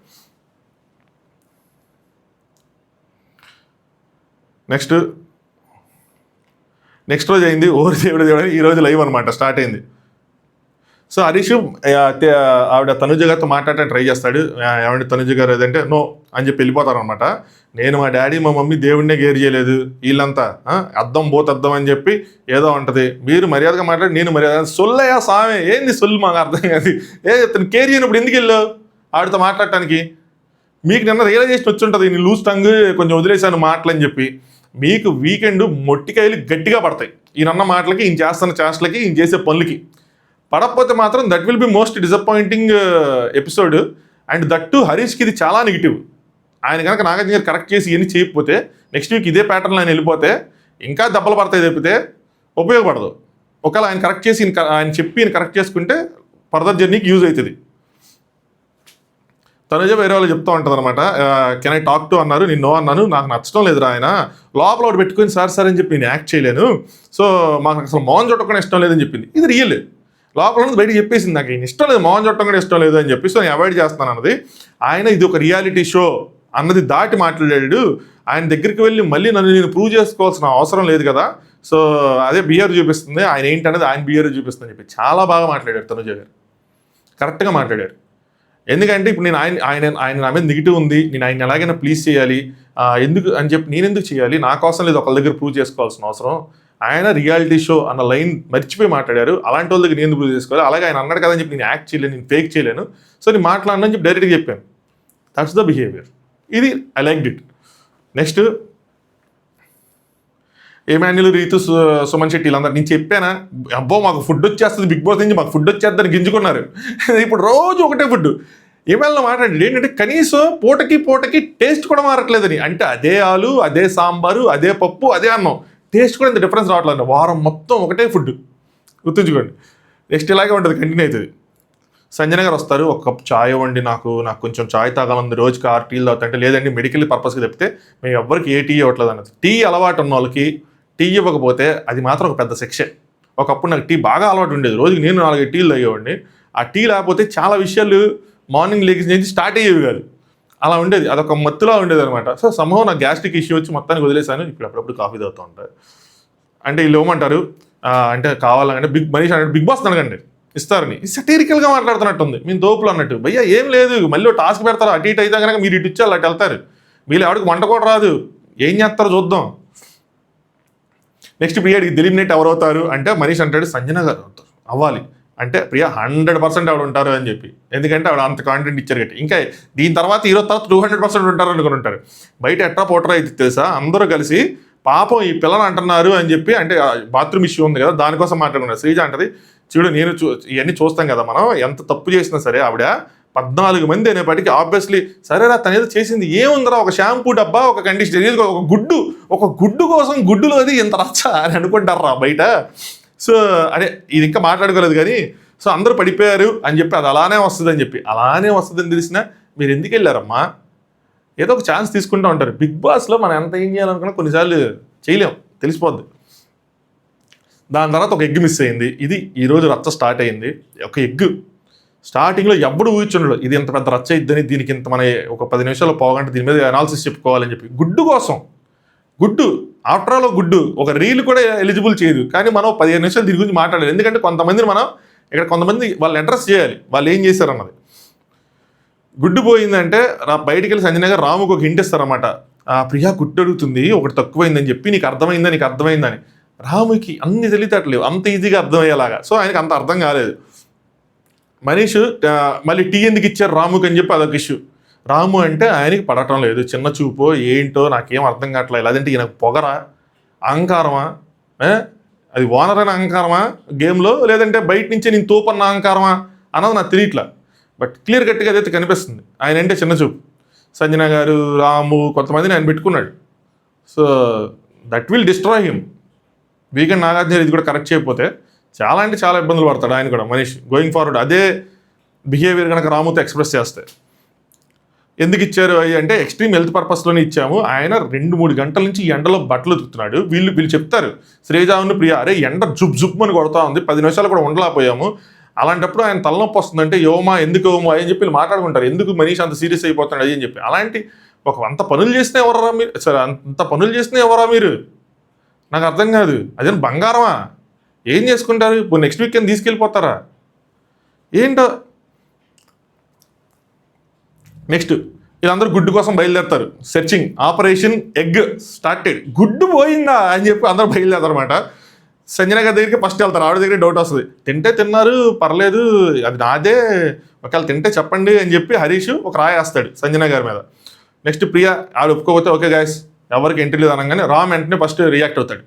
నెక్స్ట్ రోజు అయింది ఓరి దేవుడు ఈ రోజు లైవ్ అనమాట స్టార్ట్ అయింది. సో హరీష్ ఆవిడ తనుజ గారితో మాట్లాడటానికి ట్రై చేస్తాడు, ఏమంటే తనుజ గారు ఏదంటే నో అని చెప్పి వెళ్ళిపోతారు అనమాట. నేను మా డాడీ మా మమ్మీ దేవుడినే కేర్ చేయలేదు, వీళ్ళంతా అద్దం పోతద్దం అని చెప్పి ఏదో ఉంటుంది, మీరు మర్యాదగా మాట్లాడి నేను మర్యాద సొల్లయ్యా సామే ఏంది సొల్లు మాకు అర్థం కాదు, తను కేర్ చేయనప్పుడు ఎందుకు వెళ్ళావు ఆవిడతో మాట్లాడటానికి, మీకు నిన్న రియలైజేషన్ వచ్చి ఉంటుంది నేను లూజ్ టంగ్ కొంచెం వదిలేశాను మాటలని చెప్పి. మీకు వీకెండ్ మొట్టికాయలు గట్టిగా పడతాయి ఈయనన్న మాటలకి, ఈయన చేస్తున్న చేష్టలకి, ఈయన చేసే పనులకి. పడకపోతే మాత్రం that will be most disappointing episode. And that to హరీష్కి ఇది చాలా నెగిటివ్. ఆయన కనుక నాగార్జున గారు కరెక్ట్ చేసి ఇవన్నీ చేయకపోతే నెక్స్ట్ వీక్ ఇదే ప్యాటర్న్లో ఆయన వెళ్ళిపోతే ఇంకా దెబ్బలు పడతాయి తప్పితే ఉపయోగపడదు. ఒకవేళ ఆయన కరెక్ట్ చేసి ఆయన చెప్పి ఈయన కరెక్ట్ చేసుకుంటే ఫర్దర్ జర్నీకి యూజ్ అవుతుంది. తనుజ వేరే వాళ్ళు చెప్తూ ఉంటుంది అనమాట, కెన్ ఐ టాక్ టు అన్నారు, నేను నో అన్నాను, నాకు నచ్చడం లేదురా ఆయన లోపల ఒకటి పెట్టుకుని సార్ అని చెప్పి నేను యాక్ట్ చేయలేను, సో మాకు అసలు మౌన్ చూడకుండా ఇష్టం లేదని చెప్పింది. ఇది రియల్. లోపల ఉన్నది బయటకు చెప్పేసింది, నాకు ఈయన ఇష్టం లేదు, మోహన్ చుట్టం కూడా ఇష్టం లేదు అని చెప్పి, సో నేను అవాయిడ్ చేస్తాను అన్నది. ఆయన ఇది ఒక రియాలిటీ షో అన్నది దాటి మాట్లాడాడు. ఆయన దగ్గరికి వెళ్ళి మళ్ళీ నన్ను నేను ప్రూవ్ చేసుకోవాల్సిన అవసరం లేదు కదా, సో అదే బిహేవియర్ చూపిస్తుంది, ఆయన ఏంటనేది ఆయన బిహేవియర్ చూపిస్తుంది అని చెప్పి చాలా బాగా మాట్లాడారు తనుజ గారు, కరెక్ట్గా మాట్లాడారు. ఎందుకంటే ఇప్పుడు నేను ఆయన నా మీద నెగిటివ్ ఉంది, నేను ఆయన ఎలాగైనా ప్లీజ్ చేయాలి ఎందుకు అని చెప్పి నేను ఎందుకు చేయాలి, నా కోసం లేదు ఒకళ్ళ దగ్గర ప్రూవ్ చేసుకోవాల్సిన అవసరం. ఆయన రియాలిటీ షో అన్న లైన్ మర్చిపోయి మాట్లాడారు, అలాంటి వాళ్ళ దగ్గర నేను ప్రూవ్ చేసుకోవాలి, అలాగే ఆయన అన్నాడు కదని చెప్పి నేను యాక్ట్ చేయలేను, నేను ఫేక్ చేయలేను, సో నేను మాట్లాడను అని చెప్పి డైరెక్ట్గా చెప్పాను. That's the behaviour. ఇది I like it. Next Emmanuel, Rithu, Suman Shetty వీళ్ళందరూ నేను చెప్పానా, అబ్బో మాకు ఫుడ్ వచ్చేస్తుంది బిగ్ బాస్ నుంచి, మాకు ఫుడ్ వచ్చేద్దని గింజుకున్నారు. ఇప్పుడు రోజు ఒకటే ఫుడ్. ఏమైనా మాట్లాడి ఏంటంటే కనీసం పూటకి టేస్ట్ కూడా మారట్లేదని, అంటే అదే ఆలు, అదే సాంబారు, అదే పప్పు, అదే అన్నం, టేస్ట్ కూడా ఇంత డిఫరెన్స్ రావట్లేదు. వారం మొత్తం ఒకటే ఫుడ్, గుర్తుంచుకోండి. నెక్స్ట్ ఇలాగే ఉంటుంది, కంటిన్యూ అవుతుంది. సంజన గారు వస్తారు, ఒక కప్ చాయ్ ఇవ్వండి, నాకు కొంచెం చాయ్ తాగాలంది, రోజుకి 6 టీలు తాగుతుంటే, లేదండి మెడికల్ పర్పస్కి చెప్తే మేము ఎవ్వరికి ఏ టీ ఇవ్వట్లేదు అన్నది. టీ అలవాటు ఉన్న వాళ్ళకి టీ ఇవ్వకపోతే అది మాత్రం ఒక పెద్ద శిక్షే. ఒకప్పుడు నాకు టీ బాగా అలవాటు ఉండేది, రోజుకి నేను 4 టీలు తాగేవాడిని. ఆ టీ లేకపోతే చాలా విషయాలు మార్నింగ్ లెగ్స్ నుంచి స్టార్ట్ అయ్యేవి కాదు, అలా ఉండేది, అదొక మత్తులా ఉండేది అనమాట. సో సంభవం నాకు గ్యాస్ట్రిక్ ఇష్యూ వచ్చి మొత్తానికి వదిలేసాను. ఇప్పుడు అప్పుడప్పుడు కాఫీ తాగుతూ ఉంటారు. అంటే వీళ్ళు ఏమంటారు అంటే కావాలంటే మనీష్ అంటే బిగ్ బాస్ అడగండి ఇస్తారని, సెటీరికల్గా మాట్లాడుతున్నట్టుంది, మేము తోపులు అన్నట్టు. భయ్యా ఏం లేదు, మళ్ళీ టాస్క్ పెడతారు, అటు ఇటు అయితే కనుక మీరు ఇటు ఇచ్చారు అటు వెళ్తారు, వీళ్ళు ఎవరికి వంట కూడా రాదు, ఏం చేస్తారో చూద్దాం. నెక్స్ట్ ప్రియా ఎలిమినేట్ ఎవరు అవుతారు అంటే మనీష్ అంటాడు సంజన గారు అవుతారు అవ్వాలి అంటే, ప్రియా 100% ఆవిడ ఉంటారు అని చెప్పి, ఎందుకంటే ఆవిడ అంత కాంటెంట్ ఇచ్చారు గట్టి. ఇంకా దీని తర్వాత ఈరోజు తర్వాత 200% ఉంటారు అనుకుని ఉంటారు. బయట ఎట్లా పోటరా అయితే తెలుసా, అందరూ కలిసి పాపం ఈ పిల్లలు అంటున్నారు అని చెప్పి, అంటే బాత్రూమ్ ఇష్యూ ఉంది కదా దానికోసం మాట్లాడుకున్నారు. శ్రీజ అంటది, చూడు నేను ఇవన్నీ చూస్తాం కదా మనం, ఎంత తప్పు చేసినా సరే ఆవిడ 14 మంది అనేప్పటికీ ఆబ్వియస్లీ సరేరా తను ఏదో చేసింది ఏముందరా, ఒక షాంపూ డబ్బా, ఒక కండిషనర్, ఒక గుడ్డు కోసం గుడ్డులో అది ఇంత రచ్చ అని అనుకుంటారా బయట. సో అదే ఇది ఇంకా మాట్లాడుకోలేదు కానీ, సో అందరూ పడిపోయారు అని చెప్పి అది అలానే వస్తుందని చెప్పి, అలానే వస్తుందని తెలిసినా మీరు ఎందుకు వెళ్ళారమ్మా, ఏదో ఒక ఛాన్స్ తీసుకుంటూ ఉంటారు. బిగ్ బాస్లో మనం ఎంత ఏం చేయాలనుకున్నా కొన్నిసార్లు చేయలేం, తెలిసిపోద్ది. దాని తర్వాత ఒక ఎగ్ మిస్ అయింది, ఇది ఈరోజు రచ్చ స్టార్ట్ అయింది. ఒక ఎగ్ స్టార్టింగ్లో ఎప్పుడు ఊహించుండడు ఇది ఇంత పెద్ద రచ్చ ఇద్దని, దీనికి ఇంత మన ఒక 10 నిమిషాల్లో పోగంటే దీని మీద అనాలిసిస్ చెప్పుకోవాలని చెప్పి, గుడ్డు కోసం గుడ్డు ఆఫ్టర్ ఆల్ గుడ్డు ఒక రీల్ కూడా ఎలిజిబుల్ చేయదు, కానీ మనం 15 నిమిషాలు దీని గురించి మాట్లాడాలి. ఎందుకంటే కొంతమందిని మనం ఇక్కడ కొంతమంది వాళ్ళని అడ్రస్ చేయాలి, వాళ్ళు ఏం చేశారన్నది. గుడ్డు పోయిందంటే బయటికి వెళ్ళి సంజన గారు రాముకు ఒక హింట్ ఇస్తారన్నమాట, ప్రియా గుడ్డు అడుగుతుంది ఒకటి తక్కువైందని చెప్పి, నీకు అర్థమైందని. రాముకి అన్ని తెలియటట్లేవు అంత ఈజీగా అర్థమయ్యేలాగా, సో ఆయనకి అంత అర్థం కాలేదు. మనీష్ మళ్ళీ టీ ఎందుకు ఇచ్చారు రాముకి అని చెప్పి అదొక ఇష్యూ. రాము అంటే ఆయనకి పడటం లేదు, చిన్న చూపో ఏంటో నాకేం అర్థం కావట్లేదు. అదంటే ఈయనకు పొగరా, అహంకారమా, అది ఓనర్ అయిన అహంకారమా గేమ్లో, లేదంటే బయట నుంచి నేను తోపన్న అహంకారమా అన్నది నాకు తెలియట్లా. బట్ క్లియర్ కట్గా అదైతే కనిపిస్తుంది, ఆయన అంటే చిన్న చూపు. సంజన గారు, రాము, కొంతమందిని ఆయన పెట్టుకున్నాడు. So that will destroy him. Weekend Nagarjuna ఇది కూడా కరెక్ట్ చేయకపోతే చాలా అంటే చాలా ఇబ్బందులు పడతాడు ఆయన కూడా. మనీష్ గోయింగ్ ఫార్వర్డ్ అదే బిహేవియర్ కనుక రాముతో ఎక్స్ప్రెస్ చేస్తే. ఎందుకు ఇచ్చారు అవి అంటే ఎక్స్ట్రీమ్ హెల్త్ పర్పస్లోనే ఇచ్చాము. ఆయన 2-3 గంటల నుంచి ఎండలో బట్టలు ఉతుకుతున్నాడు. వీళ్ళు చెప్తారు శ్రీజావుని ప్రియా, అరే ఎండ జుబ్ అని కొడతా ఉంది, 10 నిమిషాలు కూడా ఉండలేకపోయాము, అలాంటప్పుడు ఆయన తలనొప్పి వస్తుందంటే యోమా ఎందుకు యోమా అని చెప్పి మాట్లాడుకుంటారు, ఎందుకు మనీష్ అంత సీరియస్ అయిపోతున్నాడు అని చెప్పి. అలాంటి అంత పనులు చేసినా ఎవరా మీరు, సరే అంత పనులు చేసినా ఎవరా మీరు, నాకు అర్థం కాదు. అదేం బంగారమా, ఏం చేసుకుంటారు ఇప్పుడు, నెక్స్ట్ వీకెండ్ తీసుకెళ్ళిపోతారా ఏంటో. నెక్స్ట్ వీళ్ళందరూ గుడ్డు కోసం బయలుదేరుతారు, సెర్చింగ్ ఆపరేషన్ ఎగ్ స్టార్టెడ్. గుడ్డు పోయిందా అని చెప్పి అందరూ బయలుదేరుతారు అనమాట. సంజన గారి దగ్గరికి ఫస్ట్ వెళ్తారు, ఆవిడ దగ్గర డౌట్ వస్తుంది, తింటే తిన్నారు పర్లేదు అది నాదే, ఒకవేళ తింటే చెప్పండి అని చెప్పి హరీష్ ఒక రాయి వేస్తాడు సంజన గారి మీద. నెక్స్ట్ ప్రియా ఆవిడ ఒప్పుకోకపోతే ఓకే గాయస్ ఎవరికి ఎంట్రీ లేదు అనగానే రామ్ వెంటనే ఫస్ట్ రియాక్ట్ అవుతాడు.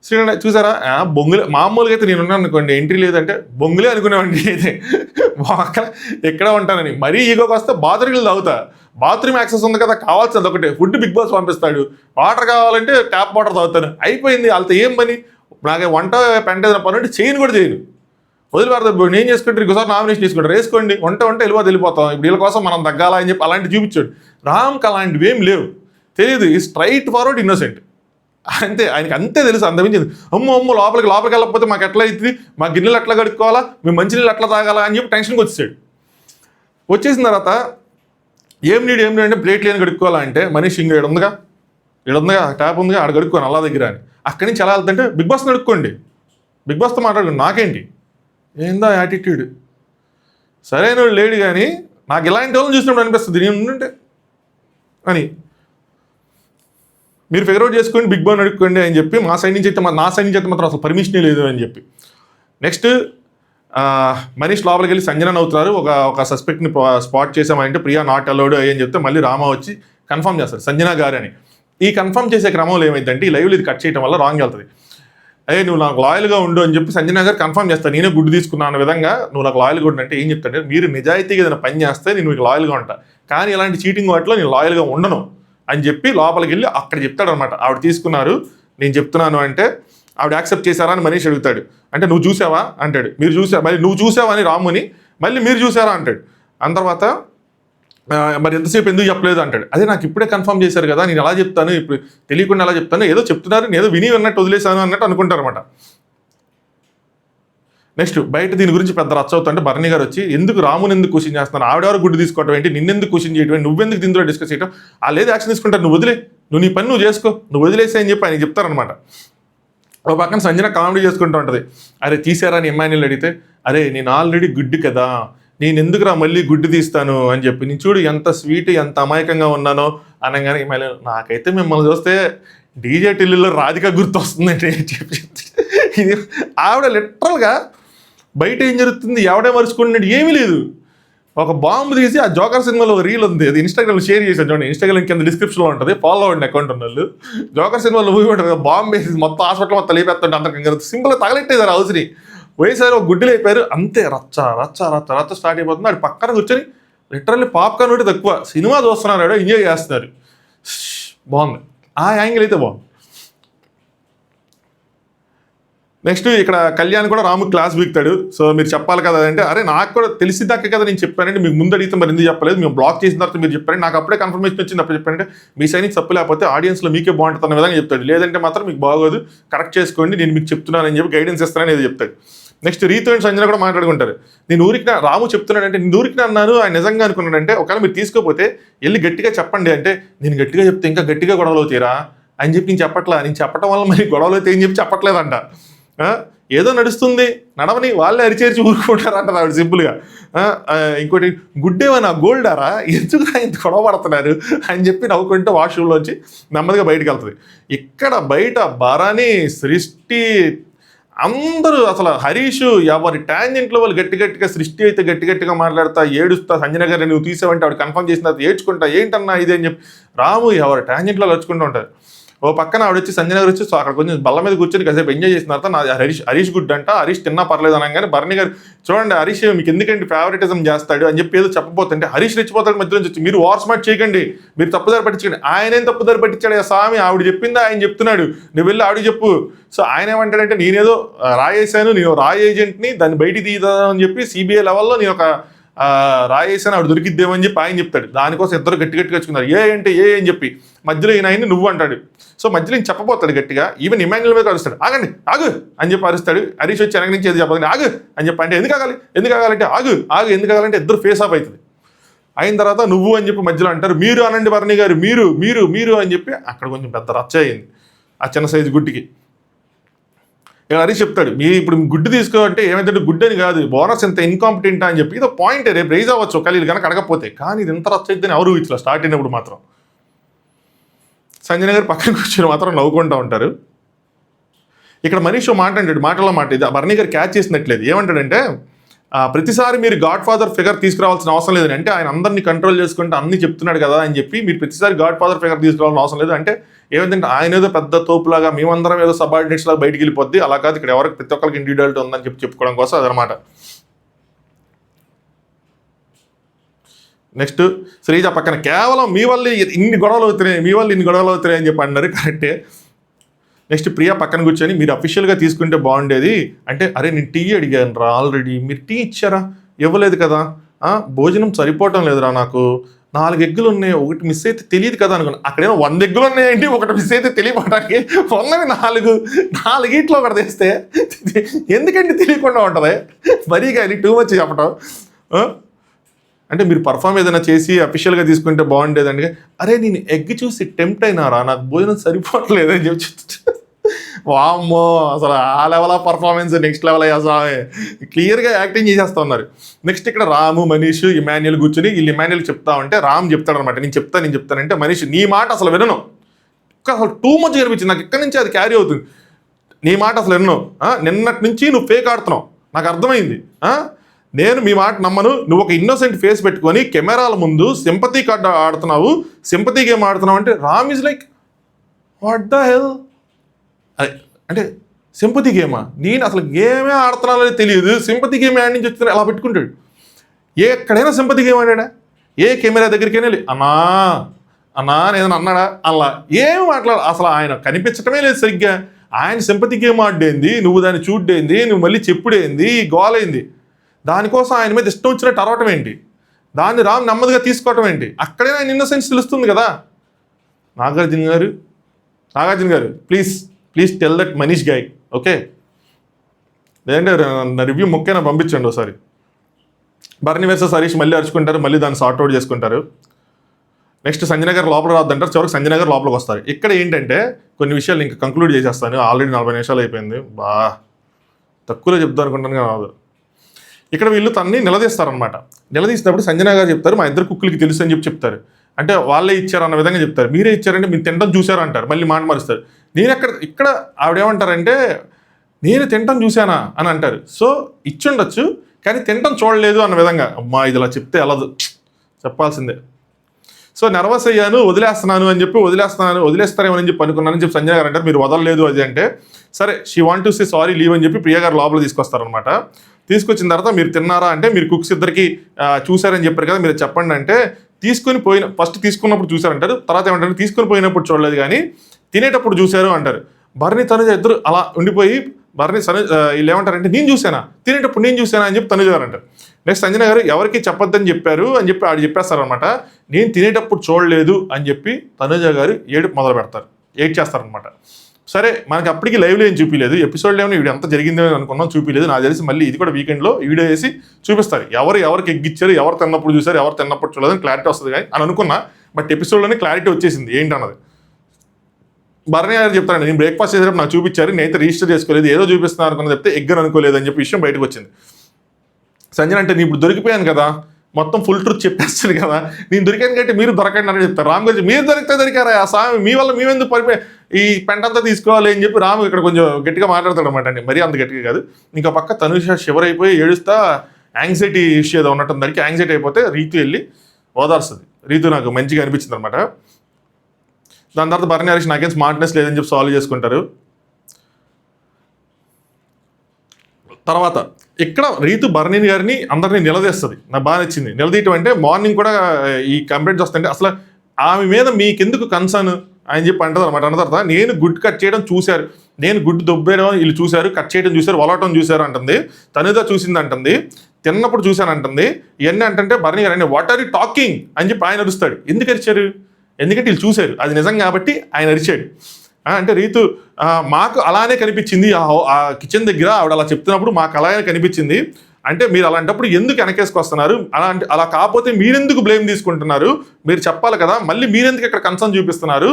శ్రీనారాయణ చూసారా బొంగులే, మామూలుగా అయితే నేను ఉన్నాను అనుకోండి ఎంట్రీ లేదంటే బొంగులే అనుకునేవాడిని అయితే ఎక్కడ ఉంటానని. మరీ ఈగోకి వస్తే బాత్రూమ్లు తాగుతా, బాత్రూమ్ యాక్సెస్ ఉంది కదా కావాల్సింది ఒకటే, ఫుడ్ బిగ్ బాస్ పంపిస్తాడు, వాటర్ కావాలంటే ట్యాప్ వాటర్ తాగుతాను, అయిపోయింది. వాళ్ళతో ఏం పని, నాకు వంట పెంట ఏదైనా పని అంటే చేయను కూడా చేయను, వదిలిపెడతాను. నేను చేసుకుంటారు ఇంకోసారి నామినేషన్ తీసుకుంటారు, వేసుకోండి వంట వెళ్ళిపోతాం, ఇప్పుడు వీళ్ళ కోసం మనం తగ్గాలా అని చెప్పి అలాంటి చూపించాడు. రామ్కి అలాంటివి ఏం లేవు, తెలియదు, ఈ స్ట్రైట్ ఫార్వర్డ్ ఇన్నోసెంట్, అంతే, ఆయనకి అంతే తెలుసు, అంతమించింది. అమ్మో లోపలికి వెళ్ళకపోతే మాకు ఎట్లా అవుతుంది, మా గిన్నెలు ఎట్లా కడుక్కోవాలా, మేము మంచినీళ్ళు ఎట్లా తాగాలా అని చెప్పి టెన్షన్కి వచ్చేసాడు. వచ్చేసిన తర్వాత ఏం నీడు అంటే ప్లేట్లు ఏం కడుక్కోవాలా అంటే, మనిషి ఇంకా ఇక్కడ ఉందిగా ట్యాప్ ఉందిగా, ఆడ కడుక్కోను అల్లా దగ్గర అని. అక్కడి నుంచి ఎలా వెళ్తుంటే బిగ్ బాస్ కడుక్కోండి, బిగ్ బాస్తో మాట్లాడుకోండి, నాకేంటి ఏందా యాటిట్యూడ్, సరైన లేడు. కానీ నాకు ఇలాంటి వాళ్ళని చూసినప్పుడు అనిపిస్తుంది నేను ఉండుంటే అని. మీరు ఫిగర్ అవుట్ చేసుకోండి, బిగ్ బాస్ అడుక్కోండి అని చెప్పి నా సైడ్ నుంచి అయితే మాత్రం అసలు పర్మిషనే లేదు అని చెప్పి. నెక్స్ట్ మనీష్ లోపలికి వెళ్ళి సంజన అవుతున్నారు. ఒక సస్పెక్ట్ని స్పాట్ చేసామంటే ప్రియా నాట్ అలౌడ్ అని చెప్తే మళ్ళీ రామా వచ్చి కన్ఫర్మ్ చేస్తారు సంజన గారు అని. ఈ కన్ఫర్మ్ చేసే క్రమంలో ఏమైందంటే ఈ లైవ్లో ఇది కట్ చేయడం వల్ల రాంగ్ వెళ్తుంది. నువ్వు నాకు లాయల్గా ఉండు అని చెప్పి సంజన గారు కన్ఫర్మ్ చేస్తాను, నేనే గుడ్డు తీసుకున్నాను అన్న విధంగా. నువ్వు నాకు లాయల్గా ఉండు అంటే ఏం చెప్తాంటే, మీరు నిజాయితీగా ఏదైనా పని చేస్తే నేను మీకు లాయల్గా ఉంటా, కానీ ఇలాంటి చీటింగ్ వాటిలో నేను లాయల్గా ఉండను అని చెప్పి లోపలికి వెళ్ళి అక్కడ చెప్తాడనమాట. ఆవిడ తీసుకున్నారు నేను చెప్తున్నాను అంటే ఆవిడ యాక్సెప్ట్ చేశారా అని మనీష్ అడుగుతాడు. అంటే నువ్వు చూసావా అంటాడు. మీరు చూసా, మరి నువ్వు చూసావా అని రాముని, మళ్ళీ మీరు చూసారా అంటాడు. ఆ తర్వాత మరి ఎంతసేపు ఎందుకు చెప్పలేదు అంటాడు. అదే నాకు ఇప్పుడే కన్ఫర్మ్ చేశారు కదా, నేను ఎలా చెప్తాను, ఇప్పుడు తెలియకుండా ఎలా చెప్తాను, ఏదో చెప్తున్నారు, నేను ఏదో విని అన్నట్టు వదిలేశాను అన్నట్టు అనుకుంటారు అనమాట. నెక్స్ట్ బయట దీని గురించి పెద్ద రచ్చ అవుతుంటే భరణి గారు వచ్చి ఎందుకు రాముని ఎందుకు క్వశ్చన్ చేస్తున్నాను, ఆవిడెవరు గుడ్డు తీసుకోవడం ఏంటి, నిన్నెందుకు క్వశ్చన్ చేయడం, నువ్వెందుకు దీంట్లో డిస్కస్ చేయడం, లేదు యాక్షన్ తీసుకుంటారు, నువ్వు వదిలే, నువ్వు నీ పని నువ్వు చేసుకో, నువ్వు వదిలేసే అని చెప్పి ఆయన చెప్తారనమాట. ఒక పక్కన సంజన కామెడీ చేసుకుంటూ ఉంటుంది. అరే తీసారా అని ఎమ్మాయిని అడిగితే, అరే నేను ఆల్రెడీ గుడ్డు కదా, నేను ఎందుకురా మళ్ళీ గుడ్డు తీస్తాను అని చెప్పి, నేను చూడు ఎంత స్వీట్ ఎంత అమాయకంగా ఉన్నానో అనగానే మళ్ళీ నాకైతే మిమ్మల్ని చూస్తే డీజే టిల్లులో రాధిక గుర్తు వస్తుందండి అని చెప్పి. ఇది ఆవిడ లిటరల్గా బయట ఏం జరుగుతుంది ఎవడే మరుచుకున్నాడు ఏమీ లేదు, ఒక బాంబు తీసి ఆ జోకర్ సినిమాలో రీల్ ఉంది, అది ఇన్స్టాగ్రామ్లో షేర్ చేశాను చూడండి, ఇన్స్టాగ్రామ్ కింద డిస్క్రిప్షన్లో ఉంటుంది, ఫాలో అవ్వండి అకౌంట్ ఉన్న వాళ్ళు. జోకర్ సినిమాలో మూవీ ఉంటుంది, బాంబు వేసి మొత్తం హాస్పిటల్ మొత్తం లేపేస్తుంటే అందరికి సింపుల్గా తగలెట్టేదారు హౌస్ని, పోయేసారి ఒక గుడ్డలు అయిపోయారు అంతే, రచ్చ రచ్చ రచ్చ రచ్చ స్టార్ట్ అయిపోతుంది. ఆడు పక్కన కూర్చొని లిటరల్లీ పాప్కార్న్ ఒకటి తక్కువ సినిమా చూస్తున్నారు, ఎంజాయ్ చేస్తున్నారు, బాగుంది, ఆ యాంగిల్ అయితే బాగుంది. నెక్స్ట్ ఇక్కడ కళ్యాణ్ కూడా రాము క్లాస్ వీక్తాడు. సో మీరు చెప్పాలి కదా అంటే, అరే నాకు కూడా తెలిసిదాకే కదా నేను చెప్పానంటే, మీకు ముందు అడిగితే మరి ఎందుకు చెప్పలేదు, మేము బ్లాక్ చేసిన తర్వాత మీరు చెప్పారంటే, నాకు అప్పుడే కన్ఫర్మేషన్ వచ్చింది అప్పుడు చెప్పారంటే, మీ సైనిక్ తప్పు లేకపోతే ఆడియన్స్లో మీకే బాగుంటుంది అన్న విధంగా చెప్తాడు, లేదంటే మాత్రం మీకు బాగోదు కరెక్ట్ చేసుకోండి నేను మీకు చెప్తున్నానని చెప్పి గైడెన్స్ ఇస్తానని ఏదో చెప్తాడు. నెక్స్ట్ రీతు అండ్ సంజన కూడా మాట్లాడుకుంటారు. నేను ఊరికి రాము చెప్తున్నాడంటే నేను ఊరికి అన్నాను ఆయన నిజంగా అనుకున్నాడంటే, ఒకవేళ మీరు తీసుకోకపోతే వెళ్ళి గట్టిగా చెప్పండి అంటే, నేను గట్టిగా చెప్తే ఇంకా గట్టిగా గొడవలు అవుతారా అని చెప్పి నేను చెప్పట్లా, నేను చెప్పడం వల్ల మరి గొడవలు అయితే ఏం చెప్పి చెప్పట్లేదంట. ఏదో నడుస్తుంది నడవని వాళ్ళే అరిచేరిచి ఊరుకుంటారు అంటారు ఆవిడ సింపుల్గా. ఇంకోటి గుడ్డేమన్నా గోల్డారా ఎందుకు ఇంత గొడవ పడుతున్నారు అని చెప్పి నవ్వుకుంటే వాష్రూమ్లోంచి నెమ్మదిగా బయటకు వెళ్తుంది. ఇక్కడ బయట భరణి సృష్టి అందరూ అసలు హరీష్ ఎవరి టాంజెంట్లో వాళ్ళు గట్టిగా సృష్టి అయితే గట్టిగా మాట్లాడతా ఏడుస్తా, సంజన గారిని నువ్వు తీసావంటే ఆవిడ కన్ఫర్మ్ చేసిన తర్వాత ఏడ్చుకుంటా ఏంటన్నా ఇది అని చెప్పి రాము ఎవరి టాంజెంట్లో వచ్చుకుంటూ ఉంటారు. ఓ పక్కన ఆవిడ వచ్చి సంజన గారు వచ్చి సో అక్కడ కొంచెం బల్ల మీద కూర్చొని కాసేపు ఎంజాయ్ చేసిన తర్వాత నా హరీష్ గుడ్ అంట, హరీష్ తిన్నా పర్లేదు అనగానే భరణి గారు చూడండి హరీష్ మీకు ఎందుకంటే ఫేవరెటిజం చేస్తాడు అని చెప్పి ఏదో చెప్పబోతుంటే హరీష్ రెచ్చిపోతాడు మధ్యలో వచ్చి, మీరు వార్ స్మార్ట్ చేయకండి, మీరు తప్పుదారి పట్టించండి, ఆయనేం తప్పుదారి పట్టించాడు స్వామి, ఆవిడ చెప్పిందా ఆయన చెప్తున్నాడు, నువ్వు వెళ్ళి ఆవిడ చెప్పు. సో ఆయన ఏమంటాడంటే నేనేదో రాయేసాను, నేను రా ఏజెంట్ని దాన్ని బయటికి తీద్దామని చెప్పి సిబిఐ లెవెల్లో నేను ఒక రాయేసాను ఆవిడ దొరికిద్దేమని చెప్పి ఆయన చెప్తాడు. దానికోసం ఇద్దరు గట్టిగా వచ్చుకున్నారు, ఏ అని చెప్పి మధ్యలో ఈయన ఆయన్ని నువ్వు అంటాడు. సో మధ్యలో ఈయన చెప్పబోతాడు గట్టిగా, ఈవెన్ ఇమాన్యుల్ మీద అరుస్తాడు, ఆగండి ఆగు అని చెప్పి అరుస్తాడు. హరీష్ వచ్చి వెనక నుంచి ఏది చెప్పదు ఆగు అని చెప్పి అంటే ఎందుకు ఆగాలంటే ఆగు ఎందుకు ఆగాలంటే ఇద్దరు ఫేస్ ఆఫ్ అవుతుంది. అయిన తర్వాత నువ్వు అని చెప్పి మధ్యలో అంటారు, మీరు అనండి భరణి గారు మీరు అని చెప్పి అక్కడ కొంచెం పెద్ద రచ్చ అయింది ఆ చిన్న సైజు గుడ్డికి. ఇక హరీష్ చెప్తాడు, మీరు ఇప్పుడు గుడ్డు తీసుకోవాలంటే ఏమైతే గుడ్డు అని కాదు, బోనస్ ఎంత ఇన్కాంపిటెంట్ అని చెప్పి ఇది పాయింట్ రేపు రైజ్ అవ్వచ్చు ఒకవేళ ఇది కనుక అడగకపోతే, కానీ ఇది ఎంత రచ్చ అయితే ఎవరు ఇట్లా స్టార్ట్ అయినప్పుడు మాత్రం సంజయ్ గారు పక్కన కూర్చొని మాత్రం నవ్వుకుంటూ ఉంటారు. ఇక్కడ మనీష్ మాటలో మాట ఇది భరణి గారు క్యాచ్ చేసినట్లేదు. ఏమంటాడంటే ప్రతిసారి మీరు గాడ్ ఫాదర్ ఫిగర్ తీసుకురావాల్సిన అవసరం లేదని, అంటే ఆయన అందరినీ కంట్రోల్ చేసుకుంటే అన్ని చెప్తున్నాడు కదా అని చెప్పి మీరు ప్రతిసారి గాడ్ ఫాదర్ ఫిగర్ తీసుకురావాల్సిన అవసరం లేదు, అంటే ఏమైందంటే ఆయన ఏదో పెద్ద తోపులాగా మేమందరం ఏదో సబార్డినేట్స్ లాగా బయటికి వెళ్ళిపోద్ది, అలా కాదు ఇక్కడ ఎవరికి ప్రతి ఒక్కరికి ఇండివిజువాలిటీ ఉందని చెప్పి చెప్పుకోవడం కోసం అదనమాట. నెక్స్ట్ శ్రీజ పక్కన కేవలం మీ వల్ల ఇన్ని గొడవలు అవుతున్నాయి అని చెప్పి అన్నారు, కరెక్టే. నెక్స్ట్ ప్రియా పక్కన కూర్చొని మీరు అఫీషియల్గా తీసుకుంటే బాగుండేది అంటే, అరే నేను టీ అడిగాను రా ఆల్రెడీ, మీరు టీ ఇచ్చారా, ఇవ్వలేదు కదా, భోజనం సరిపోవటం లేదురా 4 ఎగ్గులు ఉన్నాయి, ఒకటి మిస్ అయితే తెలియదు కదా అనుకున్నా. అక్కడేమో 100 ఎగ్గులు ఉన్నాయండి, ఒకటి మిస్ అయితే తెలియపడానికి ఉన్నవి 4 ఒకటి తెస్తే ఎందుకంటే తెలియకుండా ఉంటుంది. మరీ కానీ టూ మచ్ చెప్పడం. అంటే మీరు పర్ఫామ్ ఏదైనా చేసి అఫీషియల్గా తీసుకుంటే బాగుండేదండి. అరే నేను ఎగ్ చూసి టెంప్ట్ అయినారా, నాకు భోజనం సరిపోవట్లేదని చెప్పి వామ్మో అసలు ఆ level of performance next level అసలు క్లియర్గా యాక్టింగ్ చేసేస్తూ ఉన్నారు. నెక్స్ట్ ఇక్కడ రాము, మనీష్, ఇమాన్యుల్ కూర్చుని వీళ్ళు ఇమాన్యుల్ చెప్తా ఉంటే రామ్ చెప్తాడనమాట, నేను చెప్తానంటే మనీష్ నీ మాట అసలు వినను, అసలు టూ మచ్ కనిపించింది నాకు, ఇక్కడి నుంచి అది క్యారీ అవుతుంది, నీ మాట అసలు వినను, నిన్నటి నుంచి నువ్వు ఫేక్ ఆడుతున్నావు నాకు అర్థమైంది, నేను మీ మాట నమ్మను, నువ్వు ఒక ఇన్నోసెంట్ ఫేస్ పెట్టుకొని కెమెరాల ముందు సింపతి కార్డ్ ఆడుతున్నావు, సింపతి గేమ్ ఆడుతున్నావు అంటే Ram is like what the hell. అంటే సింపతి గేమా, నేను అసలు గేమే ఆడుతున్నానని తెలియదు, సింపతి గేమ్ యాడ్ నుంచి వచ్చిన అలా పెట్టుకుంటాడు. ఎక్కడైనా సింపతి గేమ్ ఆడా, ఏ కెమెరా దగ్గరికైనా వెళ్ళి అన్నా ఏదైనా అన్నాడా, అలా ఏం మాట్లాడ, అసలు ఆయన కనిపించటమే లేదు సరిగ్గా. ఆయన సింపతి గేమ్ ఆడేంది, నువ్వు దాన్ని చూడ్డేంది, నువ్వు మళ్ళీ చెప్పుడేంది, గోలైంది, దానికోసం ఆయన మీద ఇష్టం వచ్చినట్టు అరవటం ఏంటి, దాన్ని రామ్ నెమ్మదిగా తీసుకోవటం ఏంటి, అక్కడే ఆయన ఇన్నోసెన్స్ తెలుస్తుంది కదా. నాగార్జున గారు please tell that Manish guy, okay, లేదంటే నా రివ్యూ మొక్కైనా పంపించండి ఒకసారి. బర్నీ వర్సెస్ హరీష్ మళ్ళీ అరుచుకుంటారు, మళ్ళీ దాన్ని సార్ట్అవుట్ చేసుకుంటారు. నెక్స్ట్ సంజయ్ గారు లోపల రావద్దంటారు, చివరికి సంజయ్ గారు లోపలికి వస్తారు. ఇక్కడ ఏంటంటే కొన్ని విషయాలు ఇంకా కంక్లూడ్ చేసేస్తాను, ఆల్రెడీ 40 నిమిషాలు అయిపోయింది, తక్కువలో చెప్తాను అనుకుంటాను రాదు. ఇక్కడ వీళ్ళు తనని నిలదీస్తారనమాట. నిలదీసినప్పుడు సంజయ్ గారు చెప్తారు మా ఇద్దరు కుక్కులకి తెలుసు అని చెప్తారు. అంటే వాళ్ళే ఇచ్చారు అన్న విధంగా చెప్తారు. మీరే ఇచ్చారంటే మీరు తినడం చూసారు అంటారు, మళ్ళీ మాట మారుస్తారు. ఇక్కడ ఆవిడేమంటారంటే నేను తినటం చూశానా అని అంటారు. సో ఇచ్చుండొచ్చు కానీ తినటం చూడలేదు అన్న విధంగా. అమ్మా ఇది ఇలా చెప్తే వెళ్ళదు, చెప్పాల్సిందే. సో నర్వస్ అయ్యాను, వదిలేస్తారేమో అని చెప్పి అనుకున్నానని చెప్పి సంజయ్ గారు అంటారు. మీరు వదలలేదు అది అంటే సరే she want to say sorry leave అని చెప్పి ప్రియా గారు లోపల తీసుకొస్తారనమాట. తీసుకొచ్చిన తర్వాత మీరు తిన్నారా అంటే మీరు కుక్స్ ఇద్దరికి చూసారని చెప్పారు కదా, మీరు చెప్పండి అంటే ఫస్ట్ తీసుకున్నప్పుడు చూసారంటారు, తర్వాత ఏమంటారు తీసుకొని పోయినప్పుడు చూడలేదు కానీ తినేటప్పుడు చూశారు అంటారు. బర్నీ తనుజ ఇద్దరు అలా ఉండిపోయి వీళ్ళు ఏమంటారంటే నేను చూసానా, తినేటప్పుడు నేను చూసానా అని చెప్పి తనుజ గారు అంటారు. నెక్స్ట్ సంజన గారు ఎవరికి చెప్పొద్దని చెప్పారు అని చెప్పి ఆడు చెప్పేస్తారనమాట. నేను తినేటప్పుడు చూడలేదు అని చెప్పి తనుజ గారు మొదలు పెడతారు, చేస్తారనమాట. సరే మనకి అప్పటికి లైవ్లో ఏం చూపించలేదు, ఎపిసోడ్లో ఏమైనా వీడియో ఎంత జరిగిందని అనుకున్నాం, చూపించలేదు. నాకు తెలిసి మళ్ళీ ఇది కూడా వీకెండ్లో వీడియో వేసి చూపిస్తారు, ఎవరికి ఎగ్గిచ్చారు, ఎవరు తిన్నప్పుడు చూసారు, ఎవరు తిన్నప్పుడు చూడలేదని క్లారిటీ వస్తుంది కానీ అని అనుకున్నా. బట్ ఎపిసోడ్లోనే క్లారిటీ వచ్చేసింది ఏంటన్నది. బర్నీ గారు చెప్తారండి నేను బ్రేక్ఫాస్ట్ చేసేటప్పుడు నాకు చూపించారు, నేనైతే రిజిస్టర్ చేసుకోలేదు, ఏదో చూపిస్తున్నారు అనుకున్న చెప్తే ఎగ్గని అనుకోలేదు అని చెప్పి విషయం బయటకు వచ్చింది. సంజయ్ అంటే నేను ఇప్పుడు దొరికిపోయాను కదా, మొత్తం ఫుల్ ట్రూత్ చెప్పేస్తుంది కదా, నేను దొరికాను కంటే మీరు దొరకండి అని చెప్తారు. రామ్ గారు మీరు దొరికారా ఆ స్వామి, మీ వల్ల మేమెందుకు ఈ పెంటంతా తీసుకోవాలి అని చెప్పి రాము ఇక్కడ కొంచెం గట్టిగా మాట్లాడతాడు అనమాట అండి, మరీ అంత గట్టిగా కాదు. ఇంకా పక్క తనుష షివర్ అయిపోయి ఏడుస్తా యాంగ్జైటీ ఇష్యూ ఏదో ఉన్నట్టు దానికి యాంగ్జైటీ అయిపోతే రీతు వెళ్ళి ఓదార్స్తుంది. రీతు నాకు మంచిగా అనిపించింది అనమాట. దాని తర్వాత బర్నీ హరీష్ నాకేం స్మార్ట్నెస్ లేదని చెప్పి సాల్వ్ చేసుకుంటారు. తర్వాత ఇక్కడ రీతు బర్నీ గారిని అందరినీ నిలదీస్తుంది, నాకు బాగా నచ్చింది. నిలదీయటం అంటే మార్నింగ్ కూడా ఈ కంప్లైంట్స్ వస్తుంటే అసలు ఆమె మీద మీకెందుకు కన్సర్న్ అని చెప్పి అంటుంది అనమాట. అన్న తర్వాత నేను గుడ్ కట్ చేయడం చూశారు, నేను గుడ్ దొబ్బేయడం వీళ్ళు చూశారు, కట్ చేయడం చూశారు, వలవటం చూశారు అంటుంది. తనుదా చూసింది అంటుంది, తిన్నప్పుడు చూశాను అంటుంది. ఇవన్నీ అంటే బర్నీ గారు వాట్ ఆర్ యూ టాకింగ్ అని చెప్పి ఆయన అరుస్తాడు. ఎందుకు అరిచారు, ఎందుకంటే వీళ్ళు చూశారు, అది నిజం కాబట్టి ఆయన అరిచాడు. అంటే రీతు మాకు అలానే కనిపించింది, ఆ కిచెన్ దగ్గర ఆవిడ అలా చెప్తున్నప్పుడు మాకు అలానే కనిపించింది అంటే మీరు అలాంటప్పుడు ఎందుకు వెనకేసుకొస్తున్నారు, అలా కాకపోతే మీరెందుకు బ్లేమ్ తీసుకుంటున్నారు, మీరు చెప్పాలి కదా, మళ్ళీ మీరెందుకు ఇక్కడ కన్సర్న్ చూపిస్తున్నారు,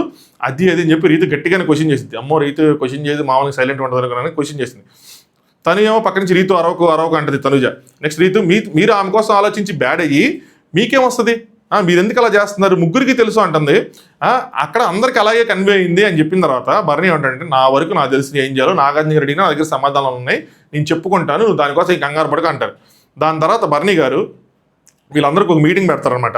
అది అని చెప్పి రీతు గట్టిగానే క్వశ్చన్ చేసింది. అమ్మో రీతు క్వశ్చన్ చేసి మామూలుగా సైలెంట్ ఉంటుంది అనుకున్నాను, క్వశ్చన్ చేసింది. తను ఏమో పక్క నుంచి రీతు అరవకు అంటది తనుజ. నెక్స్ట్ రీతు మీరు ఆమె కోసం ఆలోచించి బ్యాడ్ అయ్యి మీకేమొస్తుంది, మీరు ఎందుకు అలా చేస్తున్నారు, ముగ్గురికి తెలుసు అంటుంది. అక్కడ అందరికి అలాగే కన్వే అయింది అని చెప్పిన తర్వాత బర్నీ ఏమంటాడంటే నా వరకు నాకు తెలిసి ఏం చేయాలో నాగార్జున రెడ్డి నా దగ్గర సమాధానాలు ఉన్నాయి, నేను చెప్పుకుంటాను, నువ్వు దానికోసం కంగారు పడక అంటారు. దాని తర్వాత బర్నీ గారు వీళ్ళందరికీ ఒక మీటింగ్ పెడతారనమాట.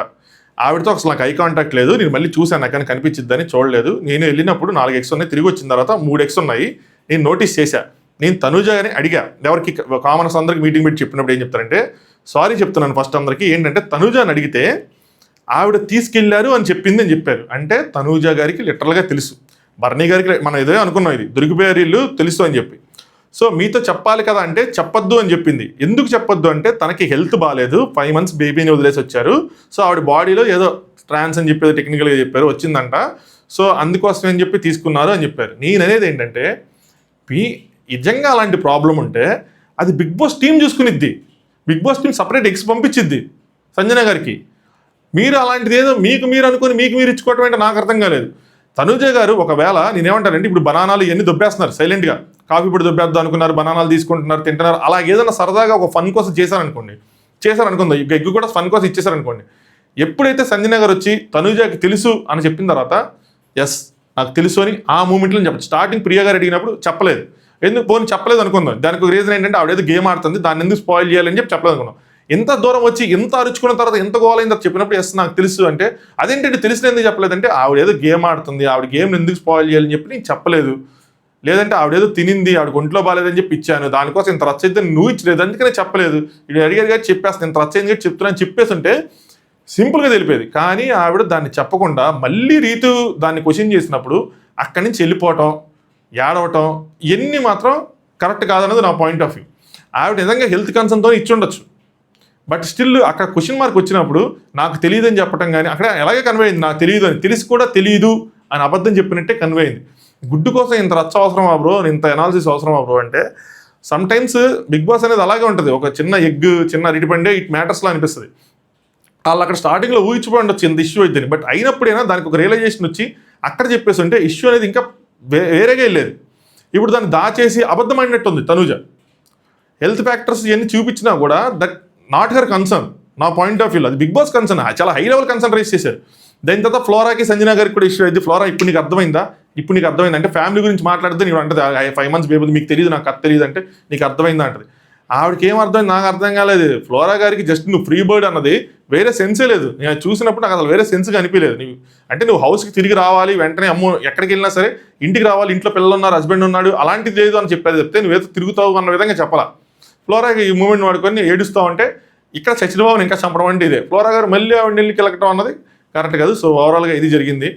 ఆవిడతో అసలు నాకు ఐ కాంటాక్ట్ లేదు, నేను మళ్ళీ చూశాను నాకు కానీ కనిపించిద్దని చూడలేదు, నేను వెళ్ళినప్పుడు 4 ఎగ్స్ ఉన్నాయి, తిరిగి వచ్చిన తర్వాత 3 ఎగ్స్ ఉన్నాయి, నేను నోటీస్ చేశా, నేను తనుజ అని అడిగా. ఎవరికి కామనర్స్ అందరికి మీటింగ్ పెట్టి చెప్పినప్పుడు ఏం చెప్తారంటే సారీ చెప్తున్నాను ఫస్ట్ అందరికీ, ఏంటంటే తనుజ అని అడిగితే ఆవిడ తీసుకెళ్లారు అని చెప్పింది అని చెప్పారు. అంటే తనూజ గారికి లిటరల్గా తెలుసు, బర్నీ గారికి మనం ఏదో అనుకున్నాం ఇది దొరికిపోయారు వీళ్ళు తెలుసు అని చెప్పి. సో మీతో చెప్పాలి కదా అంటే చెప్పొద్దు అని చెప్పింది. ఎందుకు చెప్పొద్దు అంటే తనకి హెల్త్ బాగాలేదు, 5 months బేబీని వదిలేసి వచ్చారు, సో ఆవిడ బాడీలో ఏదో ట్రాన్స్ అని చెప్పేది టెక్నికల్గా చెప్పారు, వచ్చిందంట. సో అందుకోసం అని చెప్పి తీసుకున్నారు అని చెప్పారు. నేను అనేది ఏంటంటే నిజంగా అలాంటి ప్రాబ్లం ఉంటే అది బిగ్ బాస్ టీం చూసుకునిద్ది. బిగ్ బాస్ టీం సపరేట్ ఎక్స్ పంపించిద్ది సంజన గారికి. మీరు అలాంటిది ఏదో మీకు మీరు అనుకుని మీకు మీరు ఇచ్చుకోవటం అంటే నాకు అర్థం కాలేదు. తనుజ గారు ఒకవేళ నేనేమంటానంటే, ఇప్పుడు బనానాలు ఇవన్నీ దొబ్బేస్తున్నారు సైలెంట్గా, కాఫీ పొడి దొబ్బేద్దాం అనుకున్నారు, బనానాలు తీసుకుంటున్నారు, తింటున్నారు, అలా ఏదైనా సరదాగా ఒక ఫన్ కోసం చేశారనుకుందాం, ఇక ఎగ్గు కూడా ఫన్ కోసం ఇచ్చేసారనుకోండి. ఎప్పుడైతే సంజన గారు వచ్చి తనుజకి తెలుసు అని చెప్పిన తర్వాత ఎస్ నాకు తెలుసు అని ఆ మూమెంట్లో చెప్పచ్చు. స్టార్టింగ్ ప్రియా గారు అడిగినప్పుడు చెప్పలేదు, ఎందుకు పోనీ చెప్పలేదు అనుకుందాం. దానికి ఒక రీజన్ ఏంటంటే ఆవిడేదో గేమ్ ఆడుతుంది, దాన్ని ఎందుకు స్పాయిల్ చేయాలని చెప్పి చెప్పలేదు అనుకున్నాం. ఎంత దూరం వచ్చి ఎంత అరుచుకున్న తర్వాత ఎంత గోలైంది తర్వాత చెప్పినప్పుడు ఎస్ నాకు తెలుసు అంటే అదేంటంటే తెలిసిన ఎందుకు చెప్పలేదంటే ఆవిడేదో గేమ్ ఆడుతుంది, ఆవిడ గేమ్ ఎందుకు స్పాయిల్ చేయాలని చెప్పి నేను చెప్పలేదు. లేదంటే ఆవిడేదో తినింది, ఆవిడ ఒంట్లో బాగాలేదని చెప్పి ఇచ్చాను, దానికోసం ఇంత రచ్చయితే నువ్వు ఇచ్చలేదు అందుకనే చెప్పలేదు, ఇది అడిగారు చెప్పేస్తాను, ఇంత రచ్చయింది కాబట్టి చెప్తున్నాను చెప్పేసి ఉంటే సింపుల్గా తెలిపేది. కానీ ఆవిడ దాన్ని చెప్పకుండా మళ్ళీ రీతు దాన్ని క్వశ్చన్ చేసినప్పుడు అక్కడి నుంచి వెళ్ళిపోవటం, ఏడవటం ఇవన్నీ మాత్రం కరెక్ట్ కాదన్నది నా పాయింట్ ఆఫ్ వ్యూ. ఆవిడ నిజంగా హెల్త్ కన్సర్న్తో ఇచ్చి ఉండొచ్చు, బట్ స్టిల్ అక్కడ క్వశ్చన్ మార్క్ వచ్చినప్పుడు నాకు తెలియదు అని చెప్పడం కానీ అక్కడ ఎలాగే కన్వే అయింది, నాకు తెలియదు అని, తెలిసి కూడా తెలియదు అని అబద్ధం చెప్పినట్టే కన్వే అయింది. గుడ్డు కోసం ఇంత రచ్చ అవసరమా బ్రో, ఇంత ఎనాలిసిస్ అవసరమా బ్రో అంటే సమ్ టైమ్స్ బిగ్ బాస్ అనేది అలాగే ఉంటుంది. ఒక చిన్న ఎగ్, చిన్న అరటిపండే ఇట్ మ్యాటర్స్లో అనిపిస్తుంది. వాళ్ళు అక్కడ స్టార్టింగ్లో ఊహించుకోండి ఉండొచ్చు ఇంత ఇష్యూ అయిద్దని, బట్ అయినప్పుడైనా దానికి ఒక రియలైజేషన్ వచ్చి అక్కడ చెప్పేసి ఉంటే ఇష్యూ అనేది ఇంకా వేరేగా వెళ్ళేది. ఇప్పుడు దాన్ని దాచేసి అబద్ధం ఆడినట్టుంది తనుజ. హెల్త్ ఫ్యాక్టర్స్ ఇవన్నీ చూపించినా కూడా దట్ నాట్ హర్ కన్సర్న్ నా పాయింట్ ఆఫ్ వ్యూలో. అది బిగ్ బాస్ కన్సర్న్, చాలా హై లెవెల్ కన్సర్న్ రైజ్ చేశారు. దాని తర్వాత ఫ్లోరాకి సంజన గారికి కూడా ఇష్యూ అయింది. ఫ్లోరా ఇప్పుడు నీకు అర్థమైందా, ఇప్పుడు నీకు అర్థమైంది అంటే ఫ్యామిలీ గురించి మాట్లాడితే నీకు అంటే 5 months బేబీ మీకు తెలియదు, నాకు అది తెలియదు అంటే నీకు అర్థమైందా అంటది. ఆవిడకి ఏం అర్థమైంది, నాకు అర్థం కాలేదు. ఫ్లోరా గారికి జస్ట్ నువ్వు ఫ్రీ బర్డ్ అన్నది వేరే సెన్సే లేదు. నేను చూసినప్పుడు నాకు అసలు వేరే సెన్స్గా అనిపించలేదు. నువ్వు హౌస్కి తిరిగి రావాలి, వెంటనే అమ్మో ఎక్కడికి వెళ్ళినా సరే ఇంటికి రావాలి, ఇంట్లో పిల్లలు ఉన్నారు, హస్బెండ్ ఉన్నాడు, అలాంటిది లేదు అని చెప్పేది చెప్తే నువ్వేదో తిరుగుతావు అన్న విధంగా చెప్పాలా. ఫ్లోరా ఈ మూమెంట్ వాడుకొని ఏడుస్తావు అంటే ఇక్కడ చచ్చినబాబుని ఇంకా చంపడం అంటే ఇదే. ఫ్లోరా గారు మళ్ళీ ఆవిడ నీళ్ళకి వెళ్ళటం అన్నది కరెక్ట్ కాదు. సో ఓవరాల్గా ఇది జరిగింది.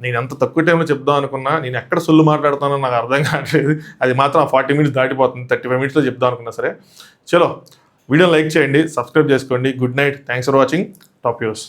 నేను ఎంత తక్కువ టైంలో చెప్దాం అనుకున్నా, నేను ఎక్కడ సొల్లు మాట్లాడుతానో నాకు అర్థం కావట్లేదు. అది మాత్రం 40 minutes దాటిపోతుంది, 35 minutesలో చెప్దాం అనుకున్నా సరే. చలో వీడియోని లైక్ చేయండి, సబ్స్క్రైబ్ చేసుకోండి. Good night, thanks for watching top news.